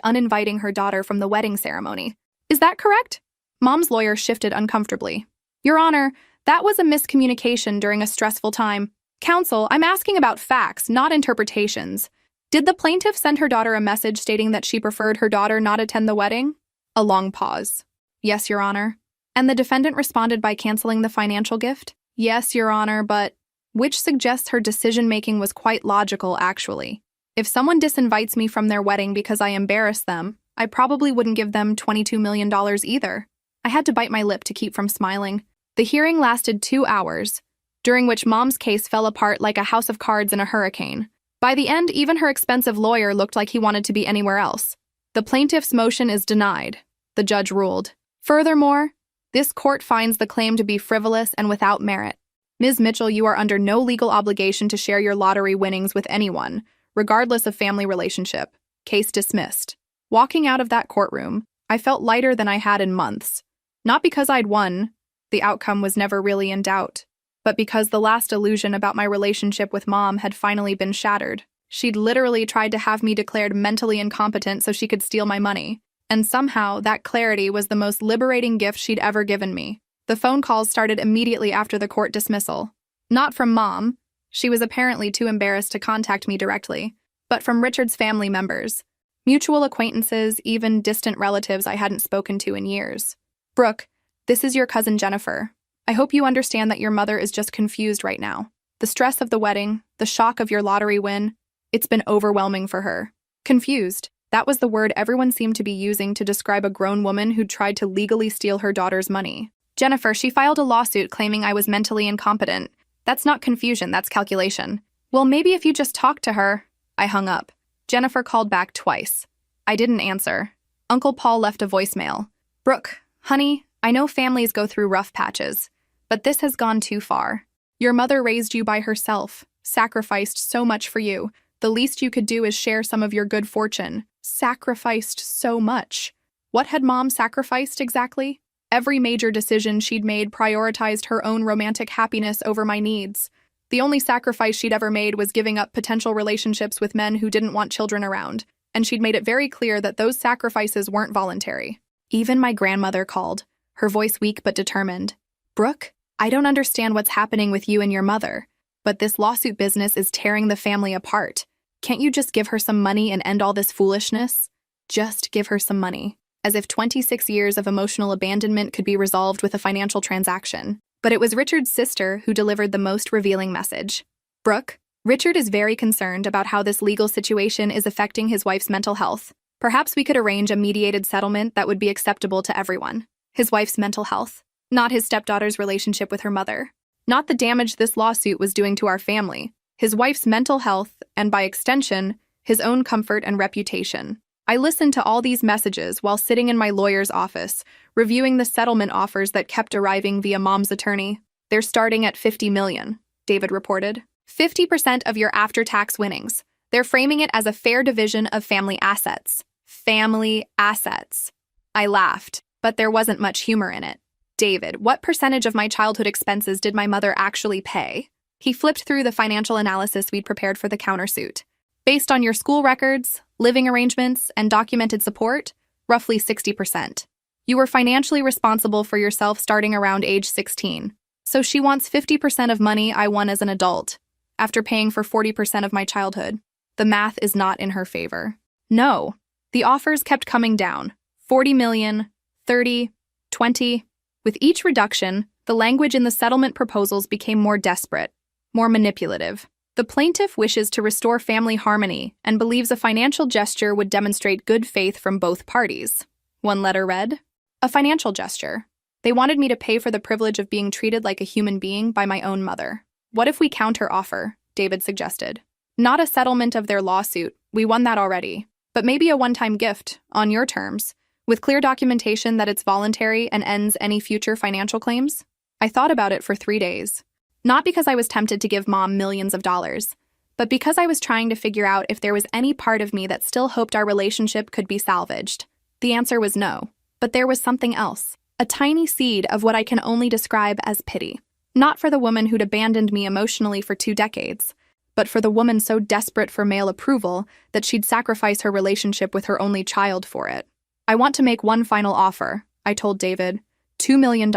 uninviting her daughter from the wedding ceremony. Is that correct? Mom's lawyer shifted uncomfortably. Your Honor, that was a miscommunication during a stressful time. Counsel, I'm asking about facts, not interpretations. Did the plaintiff send her daughter a message stating that she preferred her daughter not attend the wedding? A long pause. Yes, Your Honor. And the defendant responded by canceling the financial gift? Yes, Your Honor, but which suggests her decision-making was quite logical, actually. If someone disinvites me from their wedding because I embarrass them, I probably wouldn't give them $22 million either. I had to bite my lip to keep from smiling. The hearing lasted 2 hours, during which Mom's case fell apart like a house of cards in a hurricane. By the end, even her expensive lawyer looked like he wanted to be anywhere else. The plaintiff's motion is denied, the judge ruled. Furthermore, this court finds the claim to be frivolous and without merit. Ms. Mitchell, you are under no legal obligation to share your lottery winnings with anyone, regardless of family relationship. Case dismissed. Walking out of that courtroom, I felt lighter than I had in months. Not because I'd won, the outcome was never really in doubt, but because the last illusion about my relationship with Mom had finally been shattered. She'd literally tried to have me declared mentally incompetent so she could steal my money. And somehow, that clarity was the most liberating gift she'd ever given me. The phone calls started immediately after the court dismissal. Not from Mom. She was apparently too embarrassed to contact me directly, but from Richard's family members. Mutual acquaintances, even distant relatives I hadn't spoken to in years. Brooke, this is your cousin Jennifer. I hope you understand that your mother is just confused right now. The stress of the wedding, the shock of your lottery win, it's been overwhelming for her. Confused. That was the word everyone seemed to be using to describe a grown woman who'd tried to legally steal her daughter's money. Jennifer, she filed a lawsuit claiming I was mentally incompetent. That's not confusion, that's calculation. Well, maybe if you just talked to her. I hung up. Jennifer called back twice. I didn't answer. Uncle Paul left a voicemail. Brooke, honey, I know families go through rough patches, but this has gone too far. Your mother raised you by herself, sacrificed so much for you. The least you could do is share some of your good fortune. Sacrificed so much. What had Mom sacrificed exactly? Every major decision she'd made prioritized her own romantic happiness over my needs. The only sacrifice she'd ever made was giving up potential relationships with men who didn't want children around, and she'd made it very clear that those sacrifices weren't voluntary. Even my grandmother called, her voice weak but determined. Brooke, I don't understand what's happening with you and your mother, but this lawsuit business is tearing the family apart. Can't you just give her some money and end all this foolishness? Just give her some money. As if 26 years of emotional abandonment could be resolved with a financial transaction. But it was Richard's sister who delivered the most revealing message. Brooke, Richard is very concerned about how this legal situation is affecting his wife's mental health. Perhaps we could arrange a mediated settlement that would be acceptable to everyone. His wife's mental health, not his stepdaughter's relationship with her mother. Not the damage this lawsuit was doing to our family. His wife's mental health, and by extension, his own comfort and reputation. I listened to all these messages while sitting in my lawyer's office, reviewing the settlement offers that kept arriving via Mom's attorney. They're starting at $50 million, David reported. 50% of your after-tax winnings. They're framing it as a fair division of family assets. Family assets. I laughed, but there wasn't much humor in it. David, what percentage of my childhood expenses did my mother actually pay? He flipped through the financial analysis we'd prepared for the countersuit. Based on your school records, living arrangements, and documented support, roughly 60%. You were financially responsible for yourself starting around age 16. So she wants 50% of money I won as an adult, after paying for 40% of my childhood. The math is not in her favor. No. The offers kept coming down. 40 million, 30, 20. With each reduction, the language in the settlement proposals became more desperate, more manipulative. The plaintiff wishes to restore family harmony and believes a financial gesture would demonstrate good faith from both parties. One letter read, a financial gesture. They wanted me to pay for the privilege of being treated like a human being by my own mother. What if we counter-offer? David suggested. Not a settlement of their lawsuit. We won that already. But maybe a one-time gift, on your terms, with clear documentation that it's voluntary and ends any future financial claims? I thought about it for 3 days. Not because I was tempted to give Mom millions of dollars, but because I was trying to figure out if there was any part of me that still hoped our relationship could be salvaged. The answer was no, but there was something else. A tiny seed of what I can only describe as pity. Not for the woman who'd abandoned me emotionally for 2 decades, but for the woman so desperate for male approval that she'd sacrifice her relationship with her only child for it. I want to make one final offer, I told David. $2 million.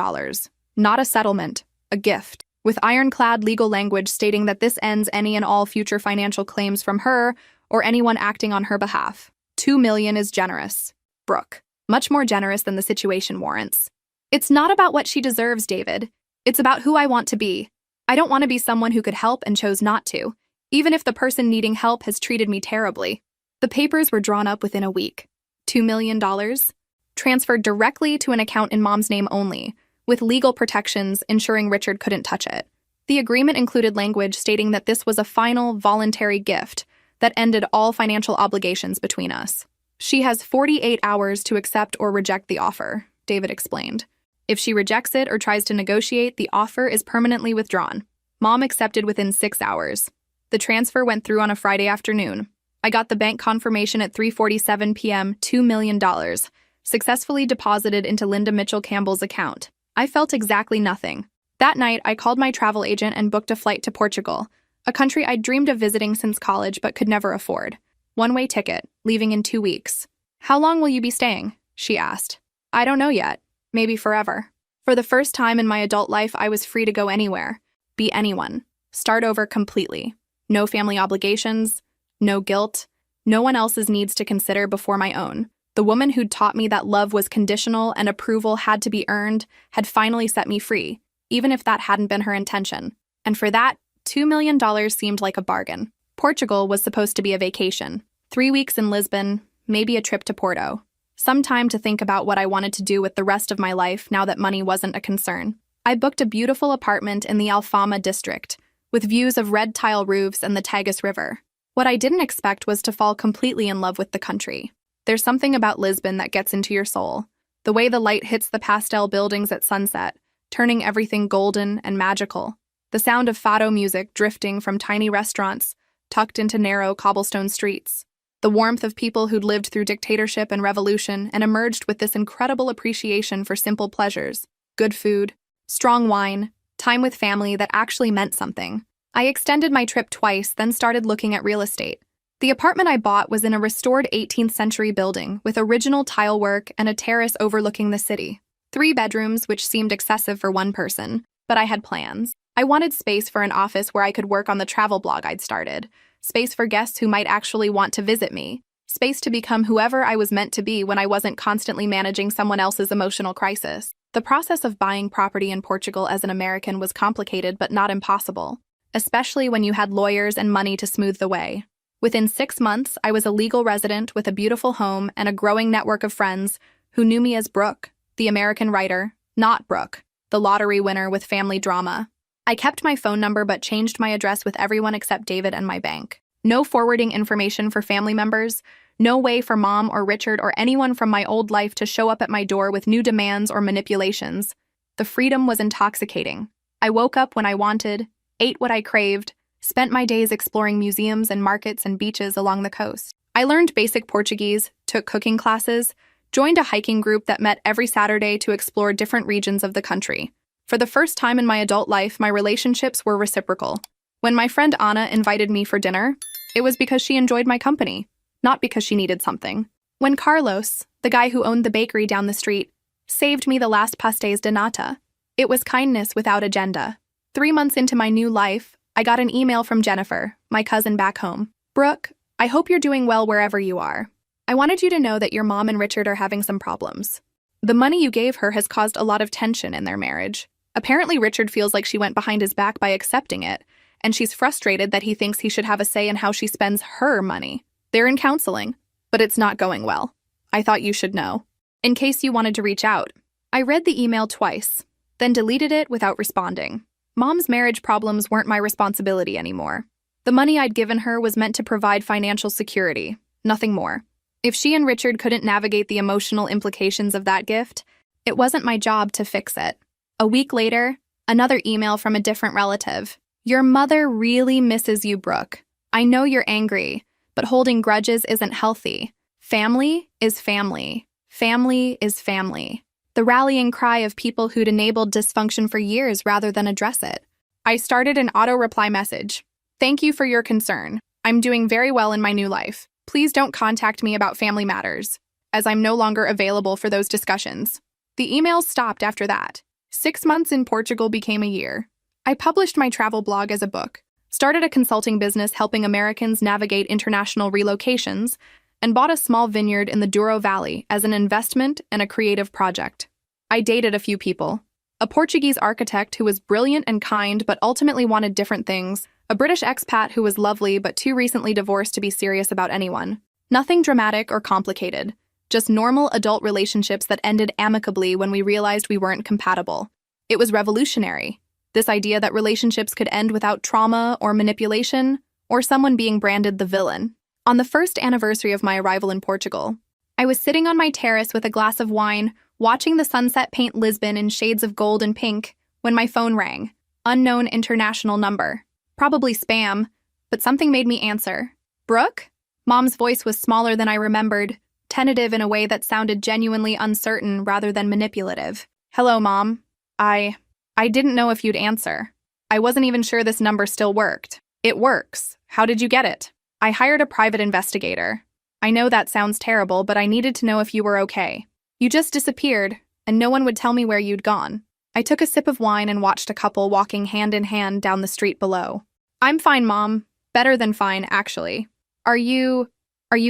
Not a settlement, a gift. With ironclad legal language stating that this ends any and all future financial claims from her or anyone acting on her behalf. $2 million is generous. Brooke. Much more generous than the situation warrants. It's not about what she deserves, David. It's about who I want to be. I don't want to be someone who could help and chose not to, even if the person needing help has treated me terribly. The papers were drawn up within a week. $2 million? Transferred directly to an account in Mom's name only, with legal protections ensuring Richard couldn't touch it. The agreement included language stating that this was a final, voluntary gift that ended all financial obligations between us. She has 48 hours to accept or reject the offer, David explained. If she rejects it or tries to negotiate, the offer is permanently withdrawn. Mom accepted within 6 hours. The transfer went through on a Friday afternoon. I got the bank confirmation at 3:47 p.m., $2 million, successfully deposited into Linda Mitchell Campbell's account. I felt exactly nothing. That night, I called my travel agent and booked a flight to Portugal, a country I'd dreamed of visiting since college but could never afford. One-way ticket, leaving in 2 weeks. How long will you be staying? She asked. I don't know yet. Maybe forever. For the first time in my adult life, I was free to go anywhere, be anyone, start over completely. No family obligations, no guilt, no one else's needs to consider before my own. The woman who'd taught me that love was conditional and approval had to be earned had finally set me free, even if that hadn't been her intention. And for that, $2 million seemed like a bargain. Portugal was supposed to be a vacation. 3 weeks in Lisbon, maybe a trip to Porto. Some time to think about what I wanted to do with the rest of my life now that money wasn't a concern. I booked a beautiful apartment in the Alfama district, with views of red tile roofs and the Tagus River. What I didn't expect was to fall completely in love with the country. There's something about Lisbon that gets into your soul. The way the light hits the pastel buildings at sunset, turning everything golden and magical. The sound of fado music drifting from tiny restaurants tucked into narrow cobblestone streets. The warmth of people who'd lived through dictatorship and revolution and emerged with this incredible appreciation for simple pleasures. Good food, strong wine, time with family that actually meant something. I extended my trip twice, then started looking at real estate. The apartment I bought was in a restored 18th century building with original tile work and a terrace overlooking the city. 3 bedrooms, which seemed excessive for one person, but I had plans. I wanted space for an office where I could work on the travel blog I'd started, space for guests who might actually want to visit me, space to become whoever I was meant to be when I wasn't constantly managing someone else's emotional crisis. The process of buying property in Portugal as an American was complicated but not impossible, especially when you had lawyers and money to smooth the way. Within 6 months, I was a legal resident with a beautiful home and a growing network of friends who knew me as Brooke, the American writer, not Brooke, the lottery winner with family drama. I kept my phone number but changed my address with everyone except David and my bank. No forwarding information for family members, no way for Mom or Richard or anyone from my old life to show up at my door with new demands or manipulations. The freedom was intoxicating. I woke up when I wanted, ate what I craved, spent my days exploring museums and markets and beaches along the coast. I learned basic Portuguese, took cooking classes, joined a hiking group that met every Saturday to explore different regions of the country. For the first time in my adult life, my relationships were reciprocal. When my friend Anna invited me for dinner, it was because she enjoyed my company, not because she needed something. When Carlos, the guy who owned the bakery down the street, saved me the last pastéis de nata, it was kindness without agenda. 3 months into my new life, I got an email from Jennifer, my cousin back home. Brooke, I hope you're doing well wherever you are. I wanted you to know that your mom and Richard are having some problems. The money you gave her has caused a lot of tension in their marriage. Apparently Richard feels like she went behind his back by accepting it, and she's frustrated that he thinks he should have a say in how she spends her money. They're in counseling, but it's not going well. I thought you should know. In case you wanted to reach out. I read the email twice, then deleted it without responding. Mom's marriage problems weren't my responsibility anymore. The money I'd given her was meant to provide financial security, nothing more. If she and Richard couldn't navigate the emotional implications of that gift, it wasn't my job to fix it. A week later, another email from a different relative. Your mother really misses you, Brooke. I know you're angry, but holding grudges isn't healthy. Family is family. Family is family. The rallying cry of people who'd enabled dysfunction for years rather than address it. I started an auto-reply message. Thank you for your concern. I'm doing very well in my new life. Please don't contact me about family matters. as I'm no longer available for those discussions. The emails stopped after that. 6 months in Portugal became a year. I published my travel blog as a book, started a consulting business helping Americans navigate international relocations, and bought a small vineyard in the Douro Valley as an investment and a creative project. I dated a few people. A Portuguese architect who was brilliant and kind but ultimately wanted different things, a British expat who was lovely but too recently divorced to be serious about anyone. Nothing dramatic or complicated, just normal adult relationships that ended amicably when we realized we weren't compatible. It was revolutionary. This idea that relationships could end without trauma or manipulation, or someone being branded the villain. On the first anniversary of my arrival in Portugal, I was sitting on my terrace with a glass of wine, watching the sunset paint Lisbon in shades of gold and pink, when my phone rang. Unknown international number. Probably spam, but something made me answer. Brooke? Mom's voice was smaller than I remembered, tentative in a way that sounded genuinely uncertain rather than manipulative. Hello, Mom. I didn't know if you'd answer. I wasn't even sure this number still worked. It works. How did you get it? I hired a private investigator. I know that sounds terrible, but I needed to know if you were okay. You just disappeared, and no one would tell me where you'd gone. I took a sip of wine and watched a couple walking hand in hand down the street below. I'm fine, Mom. Better than fine, actually. Are you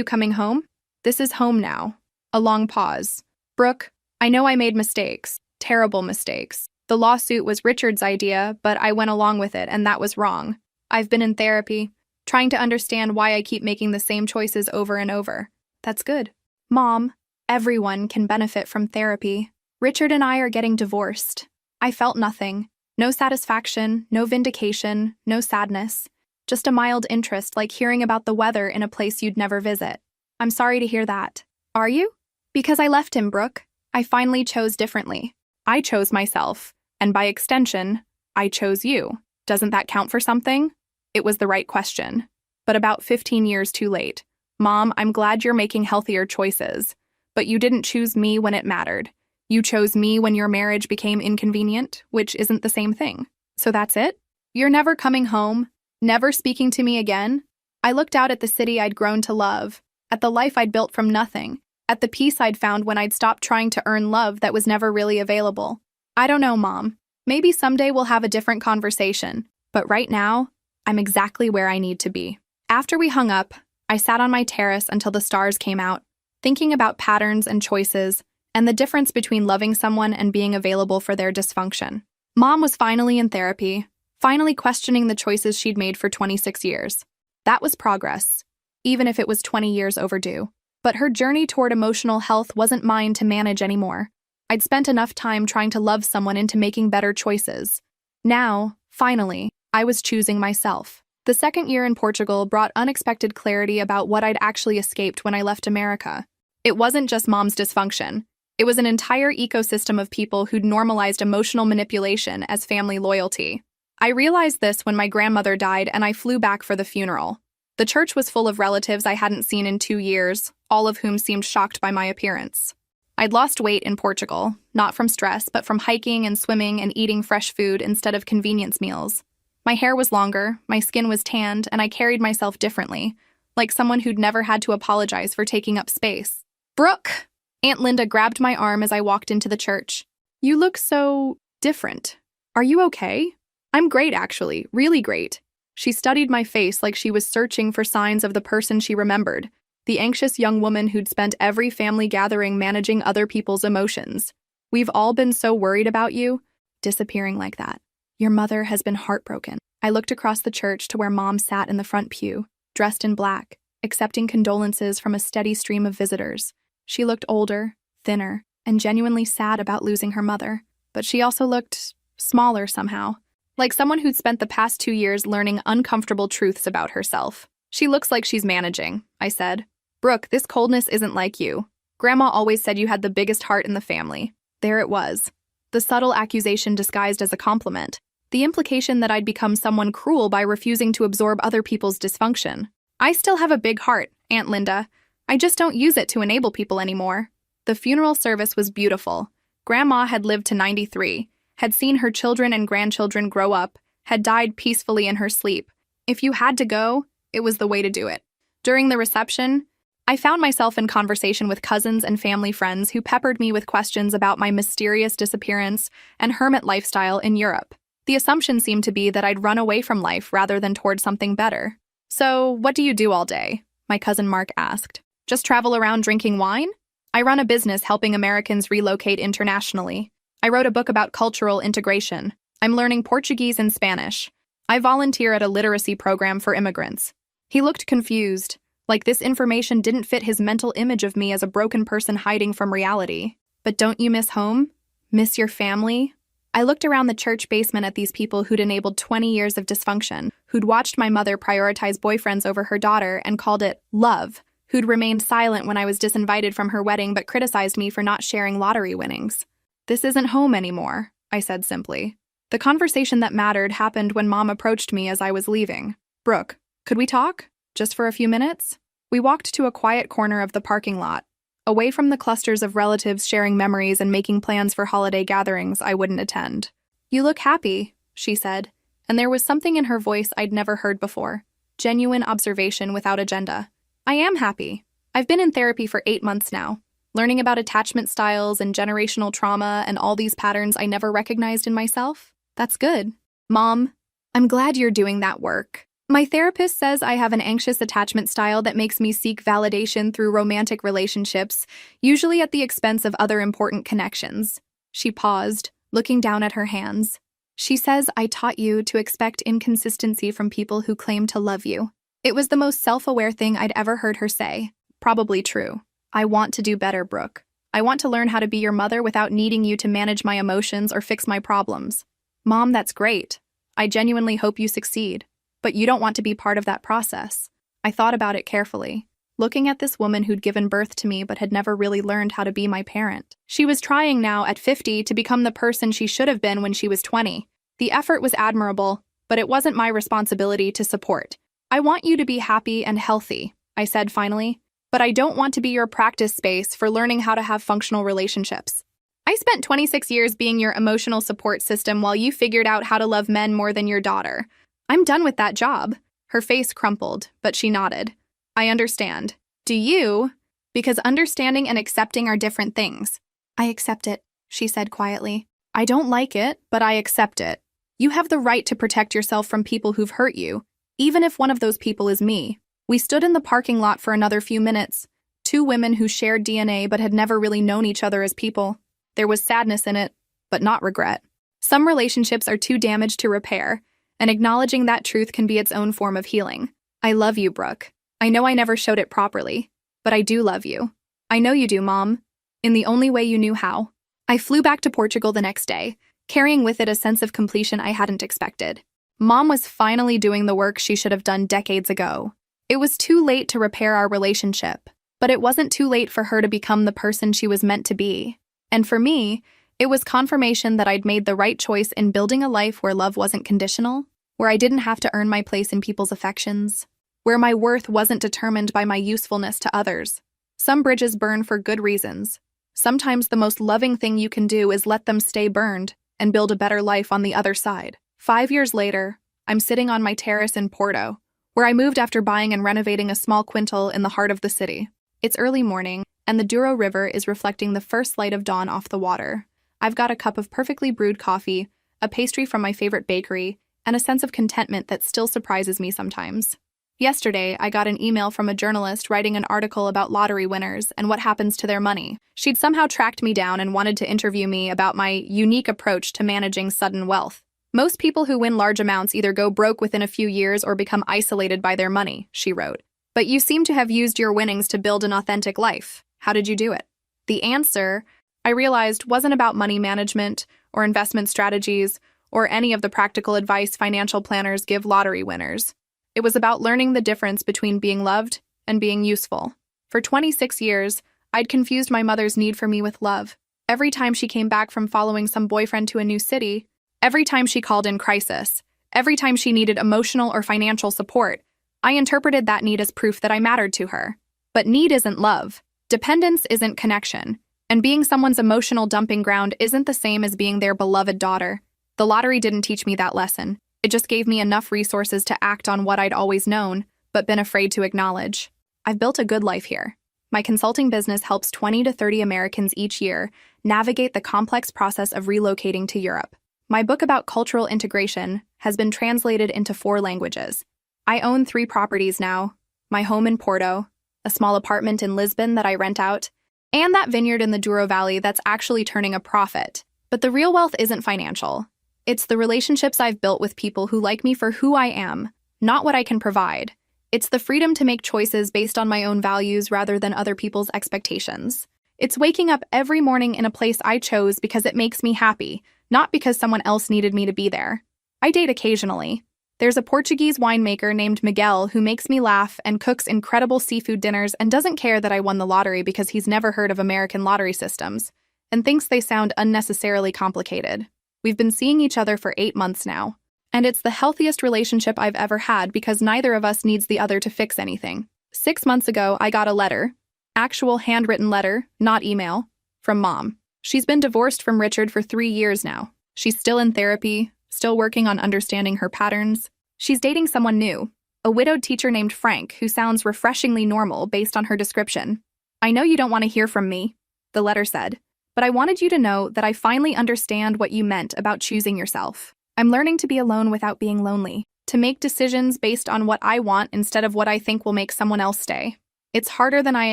coming home? This is home now. A long pause. Brooke, I know I made mistakes. Terrible mistakes. The lawsuit was Richard's idea, but I went along with it, and that was wrong. I've been in therapy, trying to understand why I keep making the same choices over and over. That's good. Mom, everyone can benefit from therapy. Richard and I are getting divorced. I felt nothing. No satisfaction, no vindication, no sadness. Just a mild interest like hearing about the weather in a place you'd never visit. I'm sorry to hear that. Are you? Because I left him, Brooke. I finally chose differently. I chose myself, and by extension, I chose you. Doesn't that count for something? It was the right question, but about 15 years too late. Mom, I'm glad you're making healthier choices, but you didn't choose me when it mattered. You chose me when your marriage became inconvenient, which isn't the same thing. So that's it? You're never coming home? Never speaking to me again? I looked out at the city I'd grown to love, at the life I'd built from nothing, at the peace I'd found when I'd stopped trying to earn love that was never really available. I don't know, Mom. Maybe someday we'll have a different conversation, but right now, I'm exactly where I need to be. After we hung up, I sat on my terrace until the stars came out, thinking about patterns and choices, and the difference between loving someone and being available for their dysfunction. Mom was finally in therapy, finally questioning the choices she'd made for 26 years. That was progress, even if it was 20 years overdue. But her journey toward emotional health wasn't mine to manage anymore. I'd spent enough time trying to love someone into making better choices. Now, finally, I was choosing myself. The second year in Portugal brought unexpected clarity about what I'd actually escaped when I left America. It wasn't just Mom's dysfunction. It was an entire ecosystem of people who'd normalized emotional manipulation as family loyalty. I realized this when my grandmother died and I flew back for the funeral. The church was full of relatives I hadn't seen in 2 years, all of whom seemed shocked by my appearance. I'd lost weight in Portugal, not from stress, but from hiking and swimming and eating fresh food instead of convenience meals. My hair was longer, my skin was tanned, and I carried myself differently, like someone who'd never had to apologize for taking up space. Brooke! Aunt Linda grabbed my arm as I walked into the church. You look so different. Are you okay? I'm great, actually, really great. She studied my face like she was searching for signs of the person she remembered, the anxious young woman who'd spent every family gathering managing other people's emotions. We've all been so worried about you, disappearing like that. Your mother has been heartbroken. I looked across the church to where Mom sat in the front pew, dressed in black, accepting condolences from a steady stream of visitors. She looked older, thinner, and genuinely sad about losing her mother, but she also looked smaller somehow. Like someone who'd spent the past 2 years learning uncomfortable truths about herself. She looks like she's managing, I said. Brooke, this coldness isn't like you. Grandma always said you had the biggest heart in the family. There it was. The subtle accusation disguised as a compliment. The implication that I'd become someone cruel by refusing to absorb other people's dysfunction. I still have a big heart, Aunt Linda. I just don't use it to enable people anymore. The funeral service was beautiful. Grandma had lived to 93. Had seen her children and grandchildren grow up, had died peacefully in her sleep. If you had to go, it was the way to do it. During the reception, I found myself in conversation with cousins and family friends who peppered me with questions about my mysterious disappearance and hermit lifestyle in Europe. The assumption seemed to be that I'd run away from life rather than toward something better. "So, what do you do all day?" my cousin Mark asked. "Just travel around drinking wine?" "I run a business helping Americans relocate internationally. I wrote a book about cultural integration. I'm learning Portuguese and Spanish. I volunteer at a literacy program for immigrants." He looked confused, like this information didn't fit his mental image of me as a broken person hiding from reality. "But don't you miss home? Miss your family?" I looked around the church basement at these people who'd enabled 20 years of dysfunction, who'd watched my mother prioritize boyfriends over her daughter and called it love, who'd remained silent when I was disinvited from her wedding but criticized me for not sharing lottery winnings. "This isn't home anymore," I said simply. The conversation that mattered happened when Mom approached me as I was leaving. "Brooke, could we talk? Just for a few minutes?" We walked to a quiet corner of the parking lot, away from the clusters of relatives sharing memories and making plans for holiday gatherings I wouldn't attend. "You look happy," she said, and there was something in her voice I'd never heard before. Genuine observation without agenda. "I am happy. I've been in therapy for 8 months now, learning about attachment styles and generational trauma and all these patterns I never recognized in myself. That's good. Mom, I'm glad you're doing that work. My therapist says I have an anxious attachment style that makes me seek validation through romantic relationships, usually at the expense of other important connections." She paused, looking down at her hands. "She says I taught you to expect inconsistency from people who claim to love you." It was the most self-aware thing I'd ever heard her say. Probably true. "I want to do better, Brooke. I want to learn how to be your mother without needing you to manage my emotions or fix my problems." "Mom, that's great. I genuinely hope you succeed. But you don't want to be part of that process." I thought about it carefully, looking at this woman who'd given birth to me but had never really learned how to be my parent. She was trying now, at 50, to become the person she should have been when she was 20. The effort was admirable, but it wasn't my responsibility to support. "I want you to be happy and healthy," I said finally, "but I don't want to be your practice space for learning how to have functional relationships. I spent 26 years being your emotional support system while you figured out how to love men more than your daughter. I'm done with that job." Her face crumpled, but she nodded. "I understand. Do you? Because understanding and accepting are different things." "I accept it," she said quietly. "I don't like it, but I accept it. You have the right to protect yourself from people who've hurt you, even if one of those people is me." We stood in the parking lot for another few minutes, two women who shared DNA but had never really known each other as people. There was sadness in it, but not regret. Some relationships are too damaged to repair, and acknowledging that truth can be its own form of healing. "I love you, Brooke. I know I never showed it properly, but I do love you. I know you do, Mom, in the only way you knew how." I flew back to Portugal the next day, carrying with it a sense of completion I hadn't expected. Mom was finally doing the work she should have done decades ago. It was too late to repair our relationship, but it wasn't too late for her to become the person she was meant to be. And for me, it was confirmation that I'd made the right choice in building a life where love wasn't conditional, where I didn't have to earn my place in people's affections, where my worth wasn't determined by my usefulness to others. Some bridges burn for good reasons. Sometimes the most loving thing you can do is let them stay burned and build a better life on the other side. 5 years later, I'm sitting on my terrace in Porto, where I moved after buying and renovating a small quintal in the heart of the city. It's early morning, and the Douro River is reflecting the first light of dawn off the water. I've got a cup of perfectly brewed coffee, a pastry from my favorite bakery, and a sense of contentment that still surprises me sometimes. Yesterday, I got an email from a journalist writing an article about lottery winners and what happens to their money. She'd somehow tracked me down and wanted to interview me about my unique approach to managing sudden wealth. "Most people who win large amounts either go broke within a few years or become isolated by their money," she wrote. "But you seem to have used your winnings to build an authentic life. How did you do it?" The answer, I realized, wasn't about money management or investment strategies or any of the practical advice financial planners give lottery winners. It was about learning the difference between being loved and being useful. For 26 years, I'd confused my mother's need for me with love. Every time she came back from following some boyfriend to a new city, every time she called in crisis, every time she needed emotional or financial support, I interpreted that need as proof that I mattered to her. But need isn't love. Dependence isn't connection. And being someone's emotional dumping ground isn't the same as being their beloved daughter. The lottery didn't teach me that lesson. It just gave me enough resources to act on what I'd always known, but been afraid to acknowledge. I've built a good life here. My consulting business helps 20 to 30 Americans each year navigate the complex process of relocating to Europe. My book about cultural integration has been translated into 4 languages. I own 3 properties now: my home in Porto, a small apartment in Lisbon that I rent out, and that vineyard in the Douro Valley that's actually turning a profit. But the real wealth isn't financial. It's the relationships I've built with people who like me for who I am, not what I can provide. It's the freedom to make choices based on my own values rather than other people's expectations. It's waking up every morning in a place I chose because it makes me happy, not because someone else needed me to be there. I date occasionally. There's a Portuguese winemaker named Miguel who makes me laugh and cooks incredible seafood dinners and doesn't care that I won the lottery because he's never heard of American lottery systems and thinks they sound unnecessarily complicated. We've been seeing each other for 8 months now. And it's the healthiest relationship I've ever had because neither of us needs the other to fix anything. 6 months ago, I got a letter, actual handwritten letter, not email, from Mom. She's been divorced from Richard for 3 years now. She's still in therapy, still working on understanding her patterns. She's dating someone new, a widowed teacher named Frank who sounds refreshingly normal based on her description. I know you don't want to hear from me, the letter said, but I wanted you to know that I finally understand what you meant about choosing yourself. I'm learning to be alone without being lonely, to make decisions based on what I want instead of what I think will make someone else stay. It's harder than I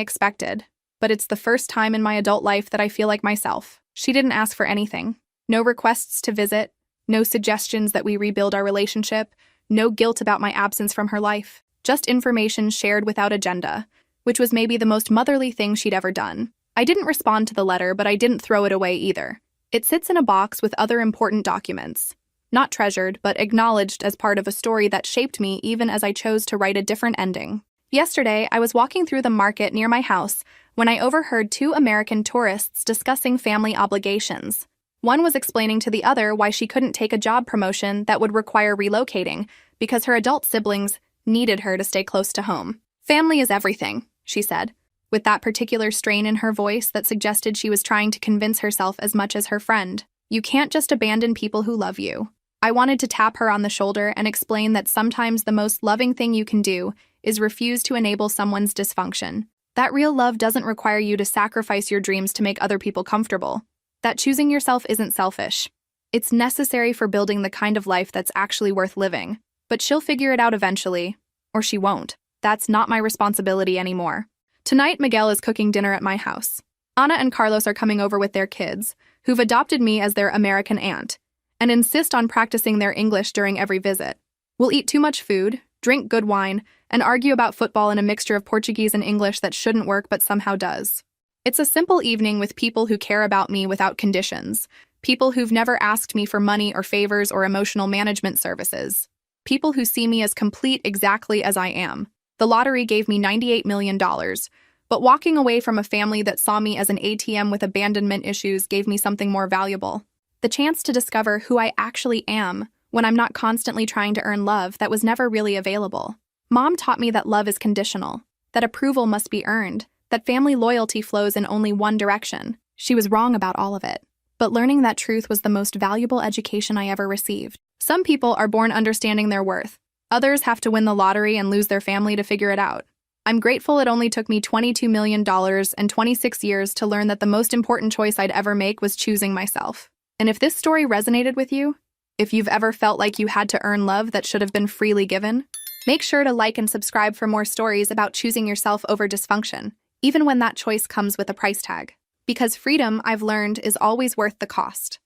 expected, but it's the first time in my adult life that I feel like myself. She didn't ask for anything. No requests to visit, no suggestions that we rebuild our relationship, no guilt about my absence from her life. Just information shared without agenda, which was maybe the most motherly thing she'd ever done. I didn't respond to the letter, but I didn't throw it away either. It sits in a box with other important documents. Not treasured, but acknowledged as part of a story that shaped me even as I chose to write a different ending. Yesterday, I was walking through the market near my house when I overheard 2 American tourists discussing family obligations. One was explaining to the other why she couldn't take a job promotion that would require relocating because her adult siblings needed her to stay close to home. Family is everything, she said, with that particular strain in her voice that suggested she was trying to convince herself as much as her friend. You can't just abandon people who love you. I wanted to tap her on the shoulder and explain that sometimes the most loving thing you can do is refuse to enable someone's dysfunction. That real love doesn't require you to sacrifice your dreams to make other people comfortable. That choosing yourself isn't selfish. It's necessary for building the kind of life that's actually worth living. But she'll figure it out eventually, or she won't. That's not my responsibility anymore. Tonight, Miguel is cooking dinner at my house. Ana and Carlos are coming over with their kids, who've adopted me as their American aunt, and insist on practicing their English during every visit. We'll eat too much food, drink good wine, and argue about football in a mixture of Portuguese and English that shouldn't work but somehow does. It's a simple evening with people who care about me without conditions, people who've never asked me for money or favors or emotional management services, people who see me as complete exactly as I am. The lottery gave me $98 million, but walking away from a family that saw me as an ATM with abandonment issues gave me something more valuable. The chance to discover who I actually am when I'm not constantly trying to earn love that was never really available. Mom taught me that love is conditional, that approval must be earned, that family loyalty flows in only one direction. She was wrong about all of it. But learning that truth was the most valuable education I ever received. Some people are born understanding their worth. Others have to win the lottery and lose their family to figure it out. I'm grateful it only took me $22 million and 26 years to learn that the most important choice I'd ever make was choosing myself. And if this story resonated with you, if you've ever felt like you had to earn love that should have been freely given, make sure to like and subscribe for more stories about choosing yourself over dysfunction, even when that choice comes with a price tag. Because freedom, I've learned, is always worth the cost.